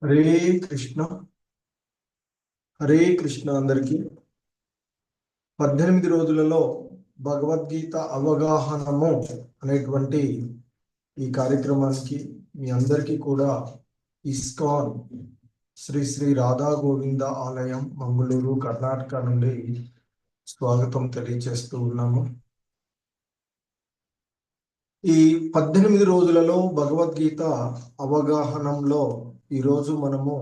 హరే కృష్ణ. హరే కృష్ణ. అందరికీ 18 రోజులలో భగవద్గీత అవగాహనము అనేటువంటి ఈ కార్యక్రమానికి మీ అందరికీ కూడా ఇస్కాన్ శ్రీ శ్రీ రాధా గోవింద ఆలయం మంగళూరు కర్ణాటక నుండి స్వాగతం తెలియజేస్తూ ఉన్నాము. ఈ 18 రోజులలో భగవద్గీత అవగాహనంలో ఈరోజు మనము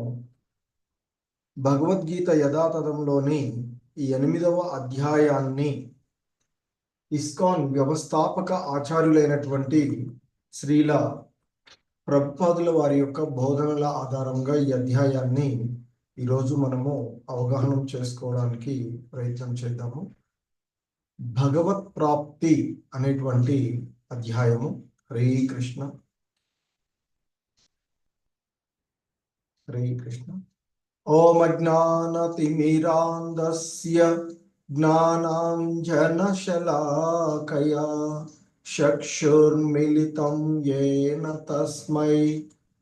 భగవద్గీత యథాతథంలోని ఈ 8వ అధ్యాయాన్ని ఇస్కాన్ వ్యవస్థాపక ఆచార్యులైనటువంటి శ్రీల ప్రభుపాదుల వారి యొక్క బోధనల ఆధారంగా ఈ అధ్యాయాన్ని ఈరోజు మనము అవగాహన చేసుకోవడానికి ప్రయత్నం చేద్దాము. భగవత్ ప్రాప్తి అనేటువంటి అధ్యాయము. హరే కృష్ణ. హరే కృష్ణ. ఓం అజ్ఞానతిమిరాంధస్య జ్ఞానాంజనశలాకయా చక్షుర్మిలితం యేన తస్మై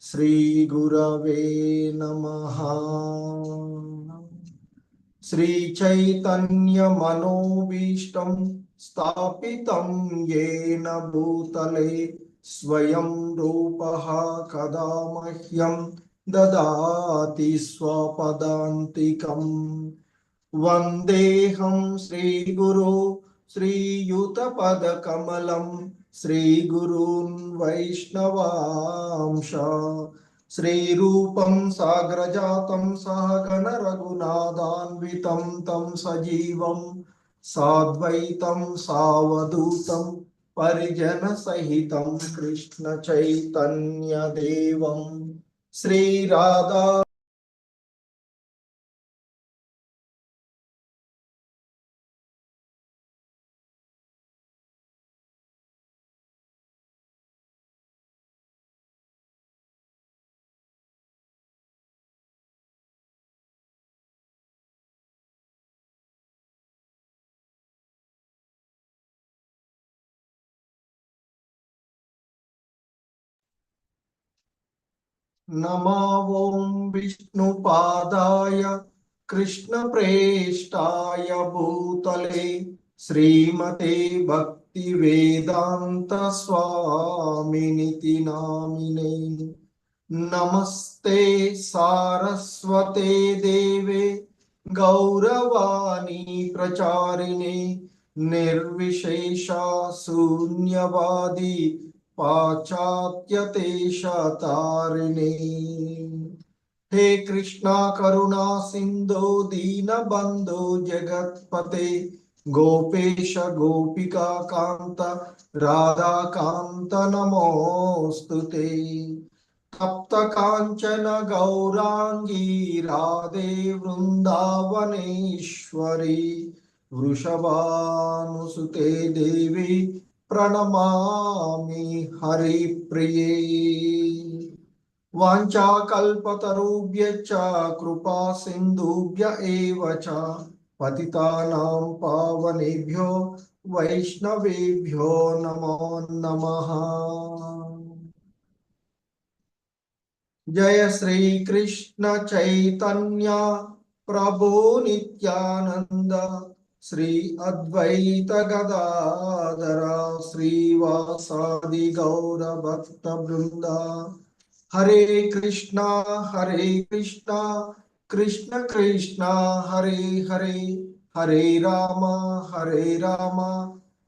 శ్రీగురవే నమః. శ్రీచైతన్యమనోభీష్టం స్థాపితం యేన భూతలే స్వయం రూపః కదా మహ్యం దదాతి స్వపదాంతికం. వందేహం శ్రీగురు శ్రీయుతపదకమలం శ్రీగురూన్ వైష్ణవాంశ శ్రీరూపం సాగ్రజాతం సహగణ రఘునాథాన్వితం తం సజీవం సాద్వైతం సావధూతం పరిజన సహితం కృష్ణ చైతన్య దేవం శ్రీ రాధా నమో ఓం విష్ణుపాదాయ కృష్ణప్రేష్టాయ భూతలే శ్రీమతే భక్తి వేదాంత స్వామినితి నామినే. నమస్తే సారస్వతే దేవే గౌరవాణి ప్రచారిణే నిర్విశేష శూన్యవాది పాశ్చాత్యదేశతారిణే. హే కృష్ణ కరుణా సింధో దీనబంధో జగత్పతే గోపేశ గోపికా కాంత రాధాకాంత నమోస్తుతే. తప్త కాంచన గౌరాంగీ రాధే వృందావనేశ్వరి వృషభానుసుతే దేవి ప్రణమామి హరిప్రియే. వాంఛాకల్పతరుభ్యశ్చ కృపా సింధుభ్య ఏవ చ పతితానాం పావనేభ్యో వైష్ణవేభ్యో నమో నమః. జయ శ్రీ కృష్ణ చైతన్య ప్రభు నిత్యానంద శ్రీ అద్వైత గదాధర శ్రీవాసాది గౌర భక్త బృంద. హరే కృష్ణ కృష్ణ కృష్ణ హరే హరే హరే రామ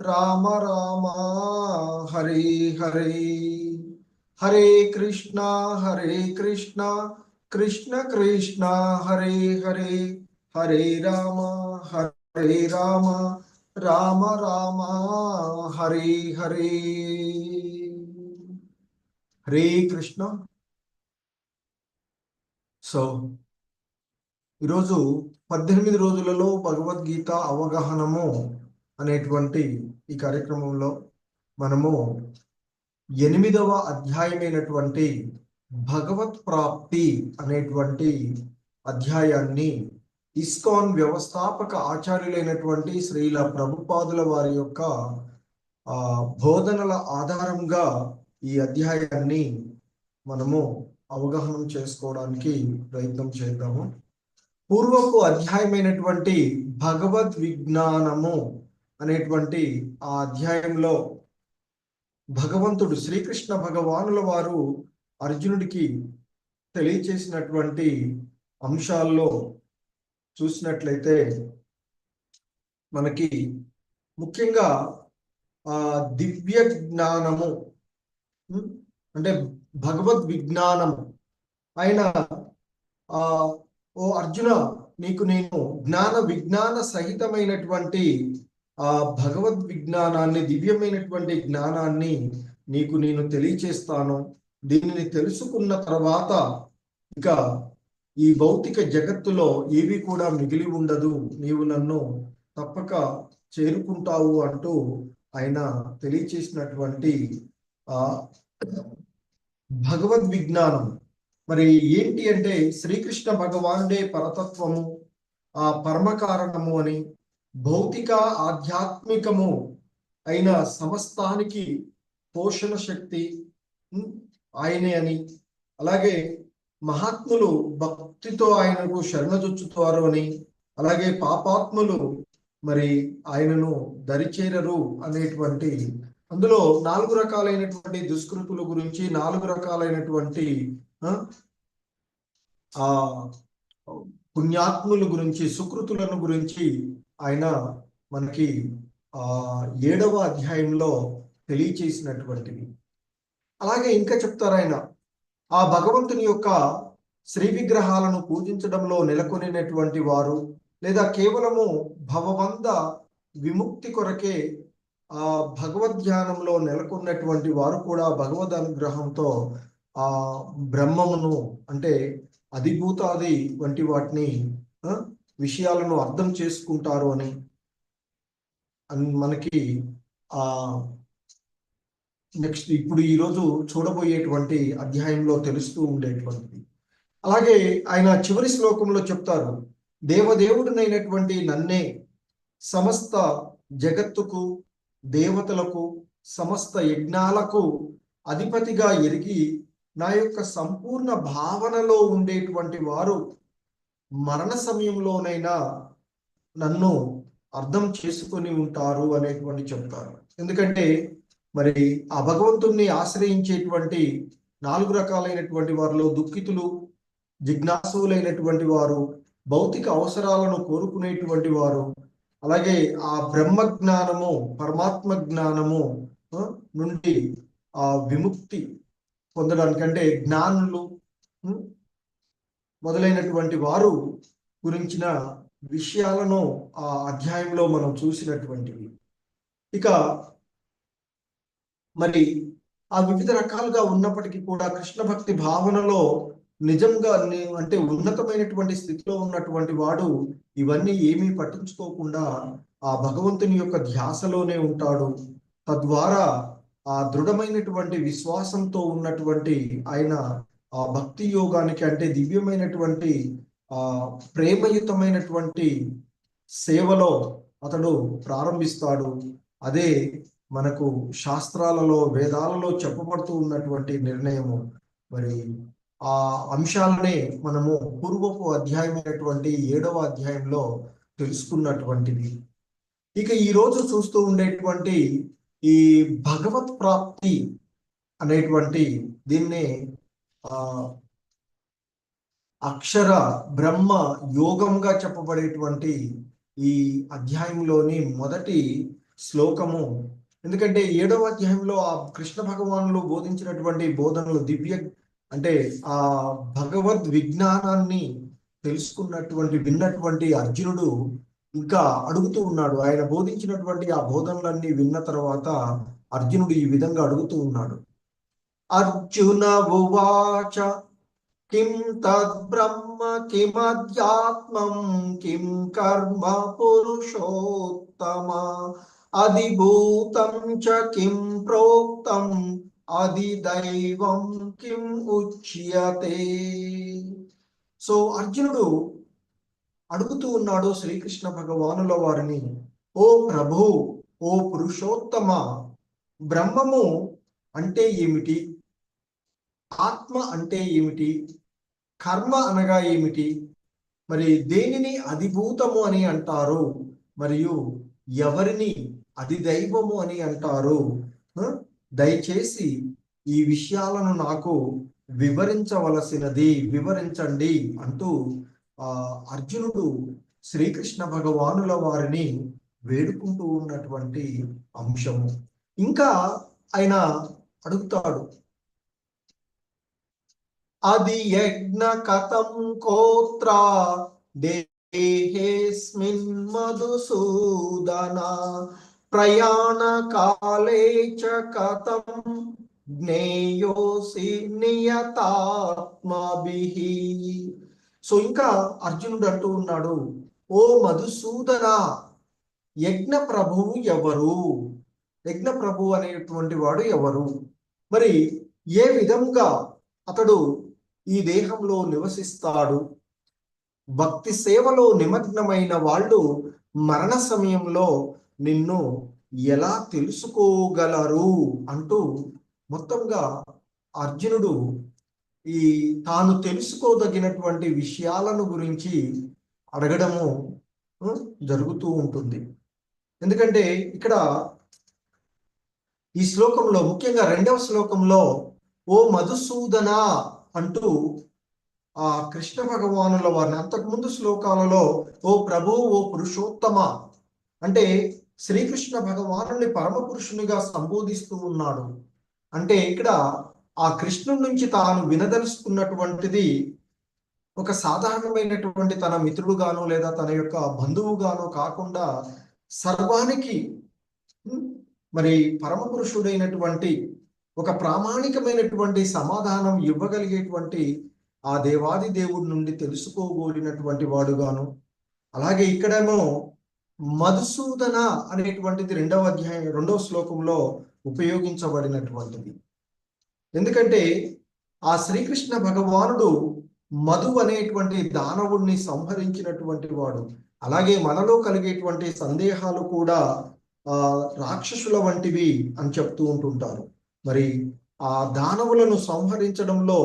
రామ రామ హరే హరే. హరే కృష్ణ కృష్ణ కృష్ణ హరే హరే హరే రామ రామ రామ హరే హరే. హరే కృష్ణ. సో ఈరోజు 18 రోజులలో భగవద్గీత అవగాహనము అనేటువంటి ఈ కార్యక్రమంలో మనము 8వ అధ్యాయమైనటువంటి భగవత్ ప్రాప్తి అనేటువంటి అధ్యాయాన్ని ఇస్కాన్ వ్యవస్థాపక ఆచార్యులైనటువంటి శ్రీల ప్రభుపాదుల వారి యొక్క బోధనల ఆధారంగా ఈ అధ్యాయాన్ని మనము అవగాహన చేసుకోవడానికి ప్రయత్నం చేద్దాము. పూర్వపు అధ్యాయమైనటువంటి భగవద్ విజ్ఞానము అనేటువంటి ఆ అధ్యాయంలో భగవంతుడు శ్రీకృష్ణ భగవానుల వారు అర్జునుడికి తెలియచేసినటువంటి అంశాల్లో చూసినట్లయితే మనకి ముఖ్యంగా దివ్య జ్ఞానము అంటే భగవద్ విజ్ఞానము ఆయన ఓ అర్జున, నీకు నేను జ్ఞాన విజ్ఞాన సహితమైనటువంటి భగవద్ విజ్ఞానాన్ని, దివ్యమైనటువంటి జ్ఞానాన్ని నీకు నేను తెలియచేస్తాను. దీనిని తెలుసుకున్న తర్వాత ఇక ఈ భౌతిక జగత్తులో ఏవి కూడా మిగిలి ఉండదు, నీవు నన్ను తప్పక చేరుకుంటావు అంటూ ఆయన తెలియచేసినటువంటి భగవద్ విజ్ఞానం మరి ఏంటి అంటే శ్రీకృష్ణ భగవానుడే పరతత్వము, ఆ పరమ కారణము అని, భౌతిక ఆధ్యాత్మికము అయిన సమస్తానికి పోషణ శక్తి ఆయనే అని, అలాగే మహాత్ములు భక్తితో ఆయనకు శరణజొచ్చుతారు అని, అలాగే పాపాత్ములు మరి ఆయనను దరిచేరరు అనేటువంటి, అందులో 4 రకాలైనటువంటి దుష్కృతుల గురించి, 4 రకాలైనటువంటి ఆ పుణ్యాత్ముల గురించి, సుకృతులను గురించి ఆయన మనకి 7వ అధ్యాయంలో తెలియచేసినటువంటివి. అలాగే ఇంకా చెప్తారు ఆయన, ఆ భగవంతుని యొక్క శ్రీ విగ్రహాలను పూజించడంలో నెలకొనినటువంటి వారు, లేదా కేవలము భవబంధ విముక్తి కొరకే ఆ భగవద్ధ్యానంలో నెలకొన్నటువంటి వారు కూడా భగవద్ అనుగ్రహంతో ఆ బ్రహ్మమును అంటే అధిభూతాది వంటి వాటిని విషయాలను అర్థం చేసుకుంటారు అని మనకి నెక్స్ట్ ఇప్పుడు ఈరోజు చూడబోయేటువంటి అధ్యాయంలో తెలుస్తూ ఉండేటువంటిది. అలాగే ఆయన చివరి శ్లోకంలో చెప్తారు, దేవదేవుడినైనటువంటి నన్నే సమస్త జగత్తుకు, దేవతలకు, సమస్త యజ్ఞాలకు అధిపతిగా ఎరిగి నా యొక్క సంపూర్ణ భావనలో ఉండేటువంటి వారు మరణ సమయంలోనైనా నన్ను అర్థం చేసుకొని ఉంటారు అనేటువంటి చెప్తారు. ఎందుకంటే మరి ఆ భగవంతుణ్ణి ఆశ్రయించేటువంటి 4 రకాలైనటువంటి వారిలో దుఃఖితులు, జిజ్ఞాసులైనటువంటి వారు, భౌతిక అవసరాలను కోరుకునేటువంటి వారు, అలాగే ఆ బ్రహ్మ జ్ఞానము, పరమాత్మ జ్ఞానము నుండి ఆ విముక్తి పొందడానికంటే జ్ఞానులు మొదలైనటువంటి వారు గురించిన విషయాలను ఆ అధ్యాయంలో మనం చూసినటువంటివి. ఇక మరి ఆ వివిధ రకాలుగా ఉన్నప్పటికీ కూడా కృష్ణ భక్తి భావనలో నిజంగా అంటే ఉన్నతమైనటువంటి స్థితిలో ఉన్నటువంటి వాడు ఇవన్నీ ఏమీ పట్టించుకోకుండా ఆ భగవంతుని యొక్క ధ్యాసలోనే ఉంటాడు. తద్వారా ఆ దృఢమైనటువంటి విశ్వాసంతో ఉన్నటువంటి ఆయన ఆ భక్తి యోగానికి అంటే దివ్యమైనటువంటి ఆ ప్రేమయుతమైనటువంటి సేవలో అతడు ప్రారంభిస్తాడు. అదే మనకు శాస్త్రాలలో, వేదాలలో చెప్పబడుతూ ఉన్నటువంటి నిర్ణయము. మరి ఆ అంశాలనే మనము పూర్వపు అధ్యాయమైనటువంటి 7వ అధ్యాయంలో తెలుసుకున్నటువంటిది. ఇక ఈరోజు చూస్తూ ఉండేటువంటి ఈ భగవత్ ప్రాప్తి అనేటువంటి దీన్నే అక్షర బ్రహ్మ యోగంగా చెప్పబడేటువంటి ఈ అధ్యాయంలోని మొదటి శ్లోకము. ఎందుకంటే 7వ అధ్యాయంలో ఆ కృష్ణ భగవానులు బోధించినటువంటి బోధనలు దివ్య అంటే ఆ భగవద్ విజ్ఞానాన్ని తెలుసుకున్నటువంటి విన్నటువంటి అర్జునుడు ఇంకా అడుగుతూ ఉన్నాడు. ఆయన బోధించినటువంటి ఆ బోధనలన్నీ విన్న తర్వాత అర్జునుడు ఈ విధంగా అడుగుతూ ఉన్నాడు. అర్జున ఉవాచ కిం తద్బ్రహ్మ కిమధ్యాత్మం కిం కర్మ పురుషోత్తమ అధిభూతం చ కిం ప్రోక్తం అధిదైవం కిం ఉచ్యతే. సో అర్జునుడు అడుగుతూ ఉన్నాడు శ్రీకృష్ణ భగవానుల వారిని, ఓ ప్రభు, ఓ పురుషోత్తమ, బ్రహ్మము అంటే ఏమిటి? ఆత్మ అంటే ఏమిటి, కర్మ అనగా ఏమిటి, మరి దేనిని అధిభూతము అని అంటారు, మరియు ఎవరిని అధిదైవము అని అంటారు, దయచేసి ఈ విషయాలను నాకు వివరించండి అంటూ అర్జునుడు శ్రీకృష్ణ భగవానుల వారిని వేడుకుంటూ ఉన్నటువంటి అంశము. ఇంకా ఆయన అడుగుతాడు, అది యజ్ఞ కథం కోత్ర దేహేస్మిన్ మధుసూదన ప్రయాణ కాలే చ కథం జ్ఞేయోసి నియతాత్మభిః. సో ఇంకా అర్జునుడు అంటూ ఉన్నాడు, ఓ మధుసూదన, యజ్ఞ ప్రభువు ఎవరు, యజ్ఞ ప్రభువు అనేటువంటి వాడు ఎవరు, మరి ఏ విధంగా అతడు ఈ దేహంలో నివసిస్తాడు, భక్తి సేవలో నిమగ్నమైన వాళ్ళు మరణ సమయంలో నిన్ను ఎలా తెలుసుకోగలరు అంటూ మొత్తంగా అర్జునుడు ఈ తాను తెలుసుకోదగినటువంటి విషయాలను గురించి అడగడము జరుగుతూ ఉంటుంది. ఎందుకంటే ఇక్కడ ఈ శ్లోకంలో ముఖ్యంగా 2వ శ్లోకంలో ఓ మధుసూదన అంటూ ఆ కృష్ణ భగవానుల వారిని, అంతకుముందు శ్లోకాలలో ఓ ప్రభు, ఓ పురుషోత్తమ అంటే శ్రీకృష్ణ భగవానుని పరమ పురుషునిగా సంబోధిస్తూ ఉన్నాడు. అంటే ఇక్కడ ఆ కృష్ణుడి నుంచి తాను వినదలుచుకున్నటువంటిది ఒక సాధారణమైనటువంటి తన మిత్రుడుగానో లేదా తన యొక్క బంధువుగానో కాకుండా సర్వానికి మరి పరమ పురుషుడైనటువంటి ఒక ప్రామాణికమైనటువంటి సమాధానం ఇవ్వగలిగేటువంటి ఆ దేవాది దేవుడి నుండి తెలుసుకోగోలినటువంటి వాడుగాను, అలాగే ఇక్కడేమో మధుసూదన అనేటువంటిది 2వ శ్లోకంలో ఉపయోగించబడినటువంటిది. ఎందుకంటే ఆ శ్రీకృష్ణ భగవానుడు మధు అనేటువంటి దానవుణ్ణి సంహరించినటువంటి వాడు. అలాగే మనలో కలిగేటువంటి సందేహాలు కూడా రాక్షసుల వంటివి అని చెప్తూ ఉంటుంటారు. మరి ఆ దానవులను సంహరించడంలో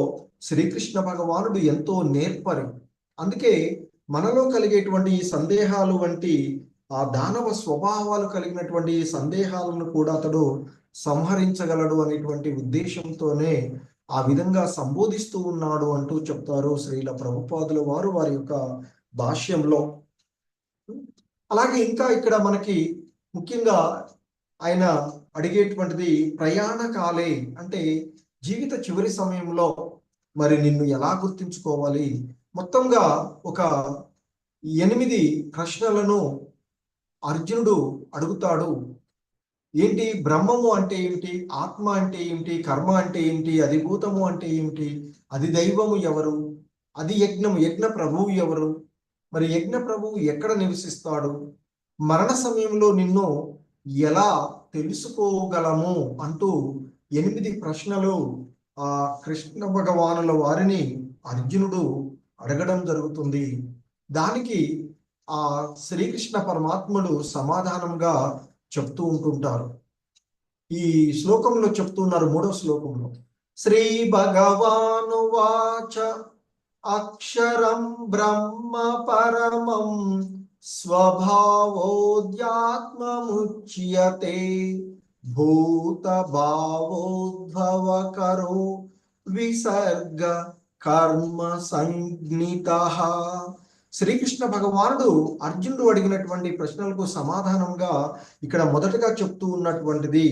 శ్రీకృష్ణ భగవానుడు ఎంతో నేర్పరి. అందుకే మనలో కలిగేటువంటి సందేహాలు వంటి ఆ దానవ స్వభావాలు కలిగినటువంటి సందేహాలను కూడా అతడు సంహరించగలడు అనేటువంటి ఉద్దేశంతోనే ఆ విధంగా సంబోధిస్తూ ఉన్నాడు అంటూ చెప్తారు శ్రీల ప్రభుపాదుల వారు వారి యొక్క భాష్యంలో. అలాగే ఇంకా ఇక్కడ మనకి ముఖ్యంగా ఆయన అడిగేటువంటిది ప్రయాణ కాలే అంటే జీవిత చివరి సమయంలో మరి నిన్ను ఎలా గుర్తించుకోవాలి, మొత్తంగా ఒక 8 ప్రశ్నలను అర్జునుడు అడుగుతాడు. ఏంటి, బ్రహ్మము అంటే ఏమిటి, ఆత్మ అంటే ఏమిటి, కర్మ అంటే ఏమిటి, అధిభూతము అంటే ఏమిటి, అది దైవము ఎవరు, అది యజ్ఞ ప్రభువు ఎవరు, మరి యజ్ఞ ప్రభువు ఎక్కడ నివసిస్తాడు, మరణ సమయంలో నిన్ను ఎలా తెలుసుకోగలము అంటూ 8 ప్రశ్నలు ఆ కృష్ణ భగవానుల వారిని అర్జునుడు అడగడం జరుగుతుంది. దానికి ఆ శ్రీకృష్ణ పరమాత్ముడు సమాధానంగా చెప్తూ ఉంటుంటారు. ఈ శ్లోకంలో చెప్తున్నారు 3వ శ్లోకంలో, శ్రీ భగవాను వాచ అక్షరం బ్రహ్మ పరమం స్వభావోద్యాత్మముచ్యతే భూత భావోద్భవకరో విసర్గ కర్మ సంజ్ఞితః. శ్రీకృష్ణ భగవానుడు అర్జునుడు అడిగినటువంటి ప్రశ్నలకు సమాధానంగా ఇక్కడ మొదటగా చెప్తూ ఉన్నటువంటిది,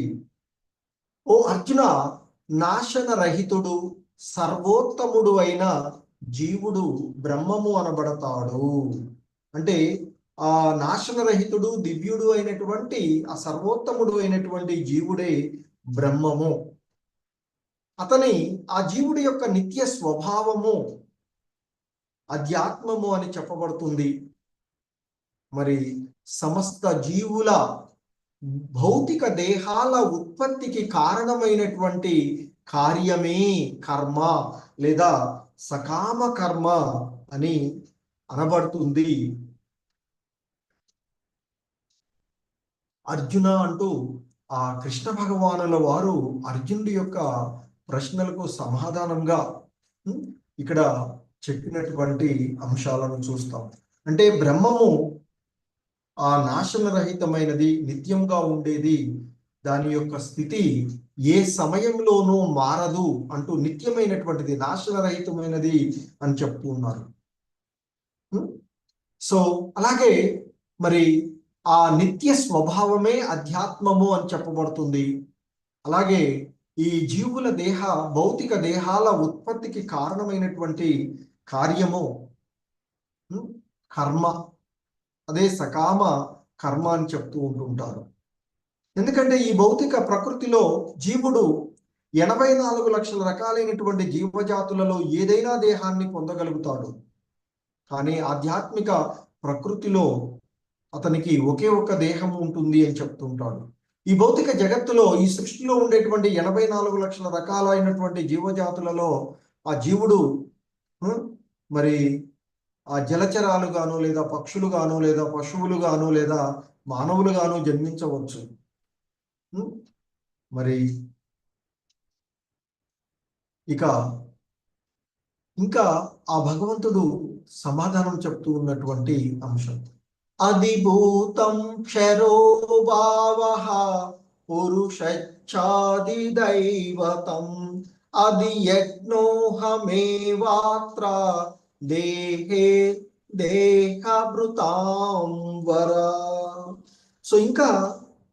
ఓ అర్జున, నాశన రహితుడు సర్వోత్తముడు అయిన జీవుడు బ్రహ్మము అనబడతాడు. అంటే ఆ నాశనరహితుడు దివ్యుడు అయినటువంటి ఆ సర్వోత్తముడు అయినటువంటి జీవుడే బ్రహ్మము. అతని ఆ జీవుడి యొక్క నిత్య స్వభావము అధ్యాత్మము అని చెప్పబడుతుంది. మరి సమస్త జీవుల భౌతిక దేహాల ఉత్పత్తికి కారణమైనటువంటి కార్యమే కర్మ లేదా సకామ కర్మ అని అనబడుతుంది. అర్జున అంటూ ఆ కృష్ణ భగవానుల వారు అర్జునుడి యొక్క ప్రశ్నలకు సమాధానంగా ఇక్కడ చెప్పినటువంటి అంశాలను చూస్తాం. అంటే బ్రహ్మము ఆ నాశనరహితమైనది, నిత్యంగా ఉండేది, దాని యొక్క స్థితి ఏ సమయంలోనూ మారదు అంటూ నిత్యమైనటువంటిది, నాశనరహితమైనది అని చెప్తూ ఉన్నారు. సో అలాగే మరి ఆ నిత్య స్వభావమే అధ్యాత్మము అని చెప్పబడుతుంది. అలాగే ఈ జీవుల భౌతిక దేహాల ఉత్పత్తికి కారణమైనటువంటి కార్యము కర్మ, అదే సకామ కర్మ అని చెప్తూ ఉంటుంటారు. ఎందుకంటే ఈ భౌతిక ప్రకృతిలో జీవుడు 84 లక్షల రకాలైనటువంటి జీవజాతులలో ఏదైనా దేహాన్ని పొందగలుగుతాడు. కానీ ఆధ్యాత్మిక ప్రకృతిలో అతనికి ఒకే ఒక దేహం ఉంటుంది అని చెప్తుంటాడు. ఈ భౌతిక జగత్తులో, ఈ సృష్టిలో ఉండేటువంటి 84 లక్షల రకాలైనటువంటి జీవజాతులలో ఆ జీవుడు మరి ఆ జలచరాలు గాను, లేదా పక్షులు గాను, లేదా పశువులు గాను, లేదా మానవులు గాను జన్మించవచ్చు. మరి ఇంకా ఆ భగవంతుడు సమాధానం చెప్తూ ఉన్నటువంటి అంశం, అధిభూతం క్షరో భావః పురుషచ్ఛాది దైవతం అధి యజ్ఞోహమేవాత్ర దేహే దేహభృతాం వర. సో ఇంకా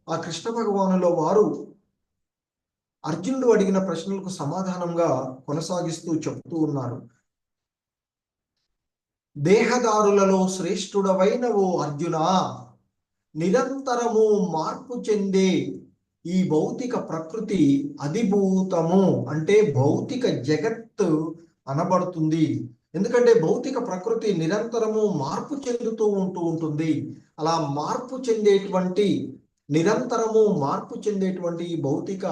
ఆ కృష్ణ భగవానులో వారు అర్జునుడు అడిగిన ప్రశ్నలకు సమాధానంగా కొనసాగిస్తూ చెప్తూ ఉన్నారు. దేహదారులలో శ్రేష్ఠుడవైన ఓ అర్జున, నిరంతరము మార్పు చెందే ఈ భౌతిక ప్రకృతి అధిభూతము అంటే భౌతిక జగత్తు అనబడుతుంది. ఎందుకంటే భౌతిక ప్రకృతి నిరంతరము మార్పు చెందుతూ ఉంటుంది. అలా నిరంతరము మార్పు చెందేటువంటి ఈ భౌతిక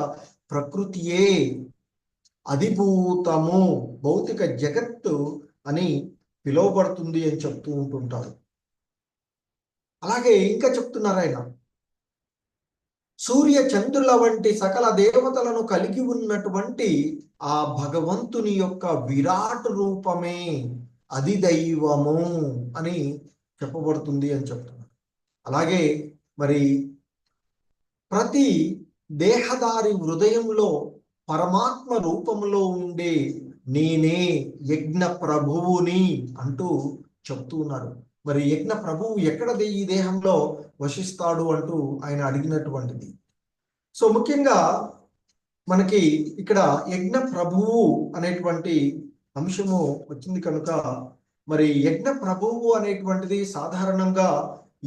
ప్రకృతియే అధిభూతము, భౌతిక జగత్తు అని పిలువబడుతుంది అని చెప్తూ ఉంటుంటారు. అలాగే ఇంకా చెప్తున్నారు ఆయన, సూర్య చంద్రుల వంటి సకల దేవతలను కలిగి ఉన్నటువంటి ఆ భగవంతుని యొక్క విరాట్ రూపమే అధిదైవము అని చెప్పబడుతుంది అని చెప్తున్నారు. అలాగే మరి ప్రతి దేహదారి హృదయంలో పరమాత్మ రూపంలో ఉండే నేనే యజ్ఞ ప్రభువుని అంటూ చెప్తూ ఉన్నారు. మరి యజ్ఞ ప్రభువు ఎక్కడ ఈ దేహంలో వశిస్తాడు అంటూ ఆయన అడిగినటువంటిది. సో ముఖ్యంగా మనకి ఇక్కడ యజ్ఞ ప్రభువు అనేటువంటి అంశము వచ్చింది కనుక, మరి యజ్ఞ ప్రభువు అనేటువంటిది సాధారణంగా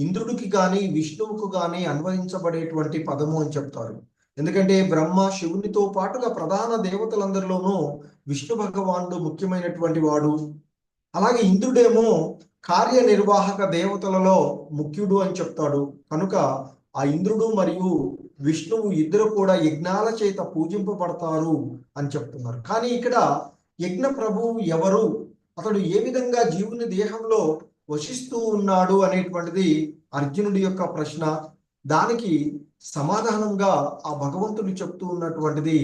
ఇంద్రుడికి కానీ విష్ణువుకు కానీ అన్వయించబడేటువంటి పదము అని చెప్తారు. ఎందుకంటే బ్రహ్మ శివునితో పాటుగా ప్రధాన దేవతలందరిలోనూ విష్ణు భగవానుడు ముఖ్యమైనటువంటి వాడు. అలాగే ఇంద్రుడేమో కార్యనిర్వాహక దేవతలలో ముఖ్యుడు అని చెప్తాడు. కనుక ఆ ఇంద్రుడు మరియు విష్ణువు ఇద్దరు కూడా యజ్ఞాల చేత పూజింపబడతారు అని చెప్తున్నారు. కానీ ఇక్కడ యజ్ఞ ప్రభువు ఎవరు, అతడు ఏ విధంగా జీవుని దేహంలో వశిస్తూ ఉన్నాడు అనేటువంటిది అర్జునుడి యొక్క ప్రశ్న. దానికి సమాధానంగా ఆ భగవంతుడు చెప్తూ ఉన్నటువంటిది,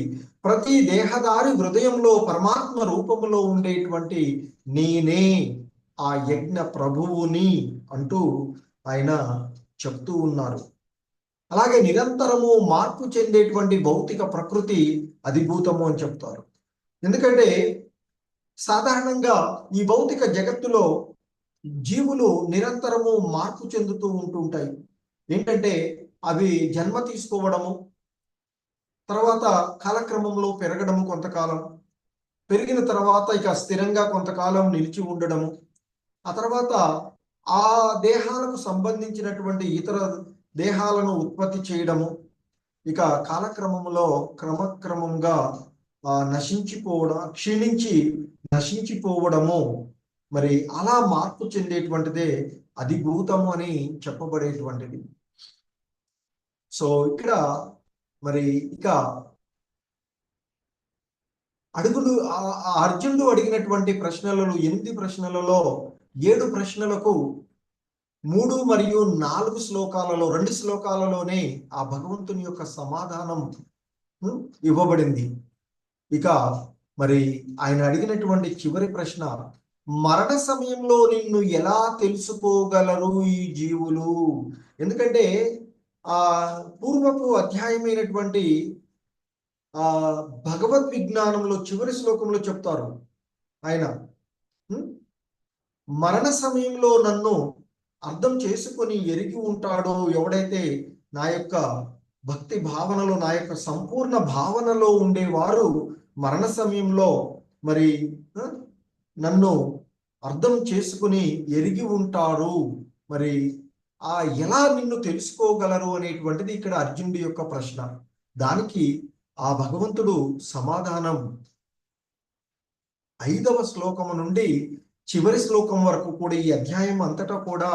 ప్రతి దేహదారి హృదయంలో పరమాత్మ రూపంలో ఉండేటువంటి నేనే ఆ యజ్ఞ ప్రభువుని అంటూ ఆయన చెప్తూ ఉన్నారు. అలాగే నిరంతరము మార్పు చెందేటువంటి భౌతిక ప్రకృతి అధిభూతము అని చెప్తారు. ఎందుకంటే సాధారణంగా ఈ భౌతిక జగత్తులో జీవులు నిరంతరము మార్పు చెందుతూ ఉంటుంటాయి. ఏంటంటే అవి జన్మ తీసుకోవడము, తర్వాత కాలక్రమంలో పెరగడము, కొంతకాలం పెరిగిన తర్వాత ఇక స్థిరంగా కొంతకాలం నిలిచి ఉండడము, ఆ తర్వాత ఆ దేహాలకు సంబంధించినటువంటి ఇతర దేహాలను ఉత్పత్తి చేయడము, ఇక కాలక్రమంలో క్రమక్రమంగా క్షీణించి నశించిపోవడము, మరి అలా మార్పు చెందేటువంటిదే అధిభూతము అని చెప్పబడేటువంటిది. సో ఇక్కడ మరి ఇక అర్జునుడు అడిగినటువంటి ప్రశ్నలలో 8 ప్రశ్నలలో 7 ప్రశ్నలకు 3 మరియు 4 శ్లోకాలలో 2 శ్లోకాలలోనే ఆ భగవంతుని యొక్క సమాధానం ఇవ్వబడింది. ఇక మరి ఆయన అడిగినటువంటి చివరి ప్రశ్న, మరణ సమయంలో నిన్ను ఎలా తెలుసుకోగలరు ఈ జీవులు? ఎందుకంటే ఆ పూర్వపు అధ్యాయమైనటువంటి ఆ భగవద్ విజ్ఞానంలో చివరి శ్లోకంలో చెప్తారు ఆయన, మరణ సమయంలో నన్ను అర్థం చేసుకొని ఎరిగి ఉంటాడో ఎవడైతే నా యొక్క భక్తి భావనలో, నా యొక్క సంపూర్ణ భావనలో ఉండేవారు మరణ సమయంలో మరి నన్ను అర్థం చేసుకుని ఎరిగి ఉంటారు. మరి ఎలా నిన్ను తెలుసుకోగలరు అనేటువంటిది ఇక్కడ అర్జునుడి యొక్క ప్రశ్న. దానికి ఆ భగవంతుడు సమాధానం 5వ శ్లోకము నుండి చివరి శ్లోకం వరకు కూడా ఈ అధ్యాయం అంతటా కూడా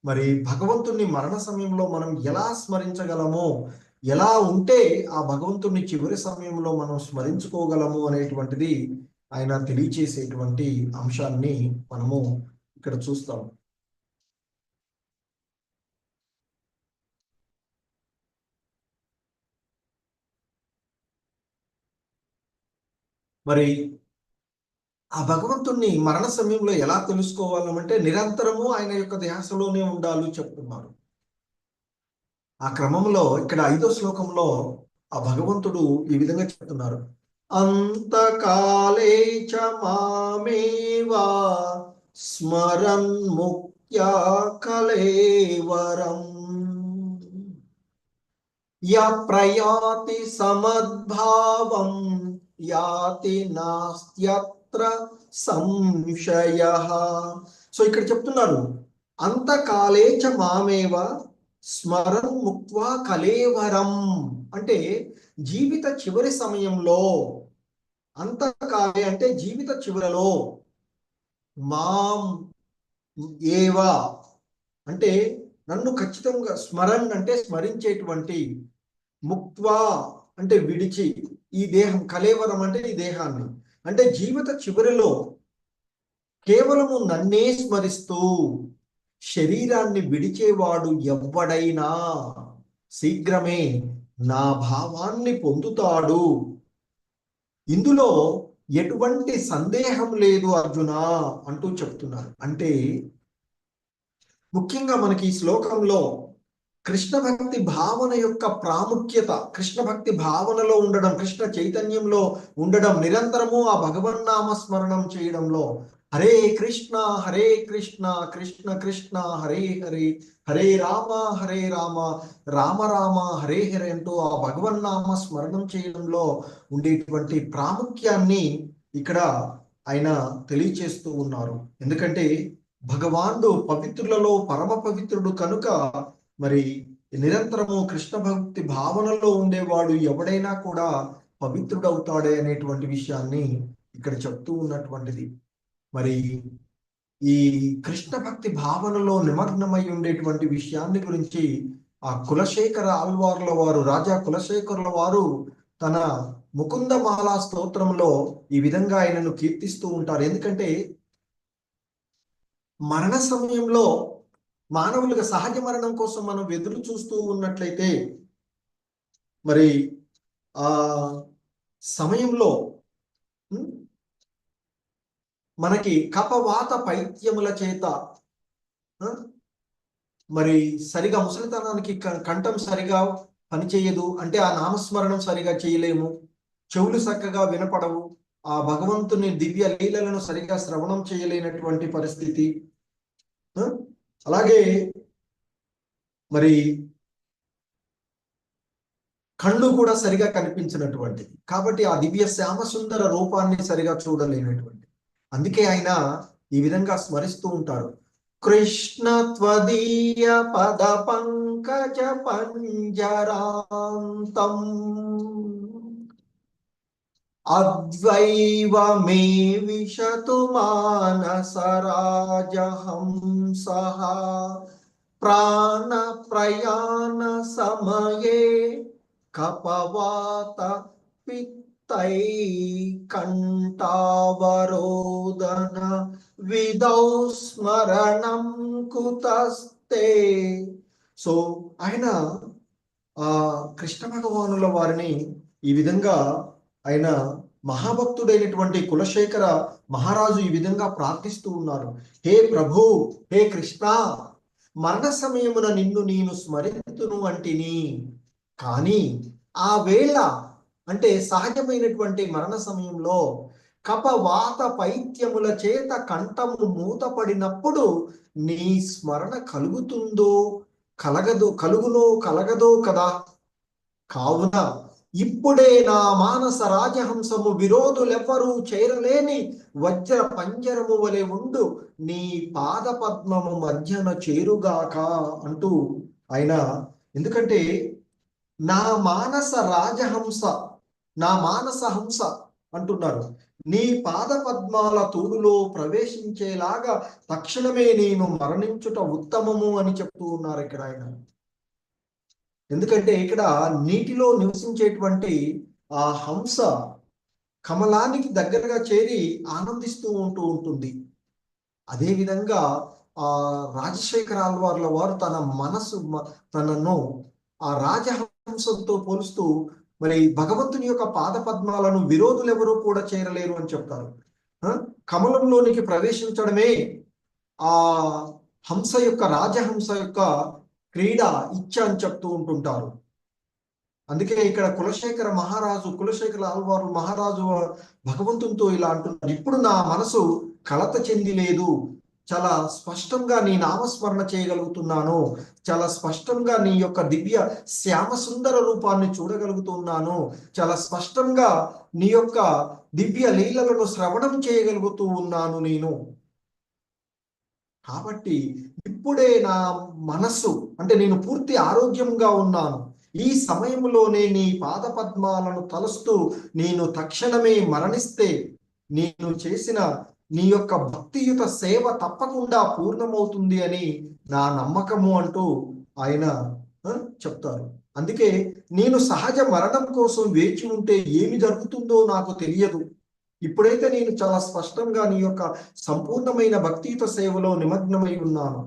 మరి భగవంతుణ్ణి మరణ సమయంలో మనం ఎలా స్మరించగలమో, ఎలా ఉంటే ఆ భగవంతుణ్ణి చివరి సమయంలో మనం స్మరించుకోగలము అనేటువంటిది ఆయన తెలియచేసేటువంటి అంశాన్ని మనము ఇక్కడ చూస్తాం. మరి ఆ భగవంతుణ్ణి మరణ సమయంలో ఎలా తెలుసుకోవాలంటే నిరంతరము ఆయన యొక్క ధ్యాసలోనే ఉండాలి చెప్తున్నారు. ఆ క్రమంలో ఇక్కడ 5వ శ్లోకంలో ఆ భగవంతుడు ఈ విధంగా చెప్తున్నారు, అంతకాలే చ మామేవా స్మరన్ ముక్త్యా కలేవరం యా ప్రయాతి సమద్భావం యాతి నాస్త్యత్ర సంశయః. సో ఇక్కడ చెప్తున్నారు, అంతకాలే చ మామేవ స్మరన్ ముక్త్వా కలేవరం అంటే జీవిత చివరి సమయంలో, అంతకాలే అంటే జీవిత చివరలో, మాం ఏవా అంటే నన్ను ఖచ్చితంగా, స్మరన్ అంటే స్మరించేటువంటి, ముక్త్వా అంటే విడిచి, ఈ దేహం కలేవరం అంటే ఈ దేహాన్ని, అంటే జీవిత చివరిలో కేవలము నన్నే స్మరిస్తూ శరీరాన్ని విడిచేవాడు ఎవ్వడైనా శీఘ్రమే నా భావాన్ని పొందుతాడు, ఇందులో ఎటువంటి సందేహం లేదు అర్జున అంటూ చెప్తున్నారు. అంటే ముఖ్యంగా మనకి ఈ శ్లోకంలో కృష్ణ భక్తి భావన యొక్క ప్రాముఖ్యత, కృష్ణ భక్తి భావనలో ఉండడం, కృష్ణ చైతన్యంలో ఉండడం, నిరంతరము ఆ భగవన్నామ స్మరణం చేయడంలో, హరే కృష్ణ కృష్ణ కృష్ణ హరే హరే, హరే రామ రామ రామ హరే హరే అంటూ ఆ భగవన్నామ స్మరణం చేయడంలో ఉండేటువంటి ప్రాముఖ్యాన్ని ఇక్కడ ఆయన తెలియచేస్తూ ఉన్నారు. ఎందుకంటే భగవానుడు పవిత్రులలో పరమ పవిత్రుడు కనుక మరి నిరంతరము కృష్ణ భక్తి భావనలో ఉండేవాడు ఎవడైనా కూడా పవిత్రుడవుతాడే అనేటువంటి విషయాన్ని ఇక్కడ చెప్తూ ఉన్నటువంటిది. మరి ఈ కృష్ణ భక్తి భావనలో నిమగ్నమై ఉండేటువంటి విషయాన్ని గురించి ఆ కులశేఖర ఆళ్వార్ల వారు, రాజా కులశేఖరుల వారు తన ముకుందమాలా స్తోత్రంలో ఈ విధంగా ఆయనను కీర్తిస్తూ ఉంటారు. ఎందుకంటే మరణ సమయంలో మానవులుగా సహజ మరణం కోసం మనం ఎదురు చూస్తూ ఉన్నట్లయితే మరి ఆ సమయంలో మనకి కపవాత పైత్యముల చేత మరి సరిగా ముసలితనానికి కంఠం సరిగా పనిచేయదు, అంటే ఆ నామస్మరణం సరిగా చేయలేము, చెవులు చక్కగా వినపడవు, ఆ భగవంతుని దివ్య లీలలను సరిగా శ్రవణం చేయలేనటువంటి పరిస్థితి, అలాగే మరి కళ్ళు కూడా సరిగా కనిపించినటువంటిది, కాబట్టి ఆ దివ్య శ్యామ సుందర రూపాన్ని సరిగా చూడలేనటువంటి, అందుకే ఆయన ఈ విధంగా స్మరిస్తూ ఉంటారు, కృష్ణ త్వదీయ పద పంకజ పంజరాంతం అద్వైవ మే విశతు మానసరాజహంసః ప్రాణ ప్రయాణ సమయే కపవాత పిత్తై కంఠావరోదన విదౌ స్మరణం కుతస్తే. సో ఆయన ఆ కృష్ణ భగవానుల వారిని ఈ విధంగా ఆయన మహాభక్తుడైనటువంటి కులశేఖర మహారాజు ఈ విధంగా ప్రార్థిస్తూ ఉన్నారు. హే ప్రభు, హే కృష్ణ, మరణ సమయమున నిన్ను నేను స్మరింతును అంటిని, కానీ ఆ వేళ అంటే సహజమైనటువంటి మరణ సమయంలో కపవాత పైత్యముల చేత కంఠము మూతపడినప్పుడు నీ స్మరణ కలుగుతుందో కలుగునో కదా. కావున ఇప్పుడే నా మానస రాజహంసము విరోధులెవ్వరూ చేరలేని వజ్ర పంజరము వలె ఉండు నీ పాద పద్మము మధ్యన చేరుగాక అంటూ ఆయన, ఎందుకంటే నా మానస రాజహంస, నా మానస హంస అంటున్నారు, నీ పాద పద్మాల తూడులో ప్రవేశించేలాగా తక్షణమే నేను మరణించుట ఉత్తమము అని చెప్తూ ఉన్నారు ఇక్కడ ఆయన. ఎందుకంటే ఇక్కడ నీటిలో నివసించేటువంటి ఆ హంస కమలానికి దగ్గరగా చేరి ఆనందిస్తూ ఉంటుంది. అదేవిధంగా ఆ రాజశేఖర ఆళ్వార్ల వారు తన తనను ఆ రాజహంసంతో పోలుస్తూ మరి భగవంతుని యొక్క పాద పద్మాలను విరోధులు ఎవరూ కూడా చేరలేరు అని చెప్తారు. కమలంలోనికి ప్రవేశించడమే ఆ హంస యొక్క, రాజహంస యొక్క క్రీడ, ఇచ్చ అని చెప్తూ ఉంటుంటారు. అందుకే ఇక్కడ కులశేఖర ఆళ్వారు మహారాజు భగవంతునితో ఇలా అంటున్నారు, ఇప్పుడు నా మనసు కలత చెంది లేదు, చాలా స్పష్టంగా నీ నామస్మరణ చేయగలుగుతున్నాను, చాలా స్పష్టంగా నీ యొక్క దివ్య శ్యామ సుందర రూపాన్ని చూడగలుగుతున్నాను, చాలా స్పష్టంగా నీ యొక్క దివ్య లీలలను శ్రవణం చేయగలుగుతూ ఉన్నాను నేను. కాబట్టి ఇప్పుడే నా మనస్సు అంటే నేను పూర్తి ఆరోగ్యంగా ఉన్నాను, ఈ సమయంలోనే నీ పాద పద్మాలను తలుస్తూ నేను తక్షణమే మరణిస్తే నేను చేసిన నీ యొక్క భక్తియుత సేవ తప్పకుండా పూర్ణమవుతుంది అని నా నమ్మకము అంటూ ఆయన చెప్తారు. అందుకే నేను సహజ మరణం కోసం వేచి ఉంటే ఏమి జరుగుతుందో నాకు తెలియదు, ఇప్పుడైతే నేను చాలా స్పష్టంగా నీ యొక్క సంపూర్ణమైన భక్తియుత సేవలో నిమగ్నమై ఉన్నాను.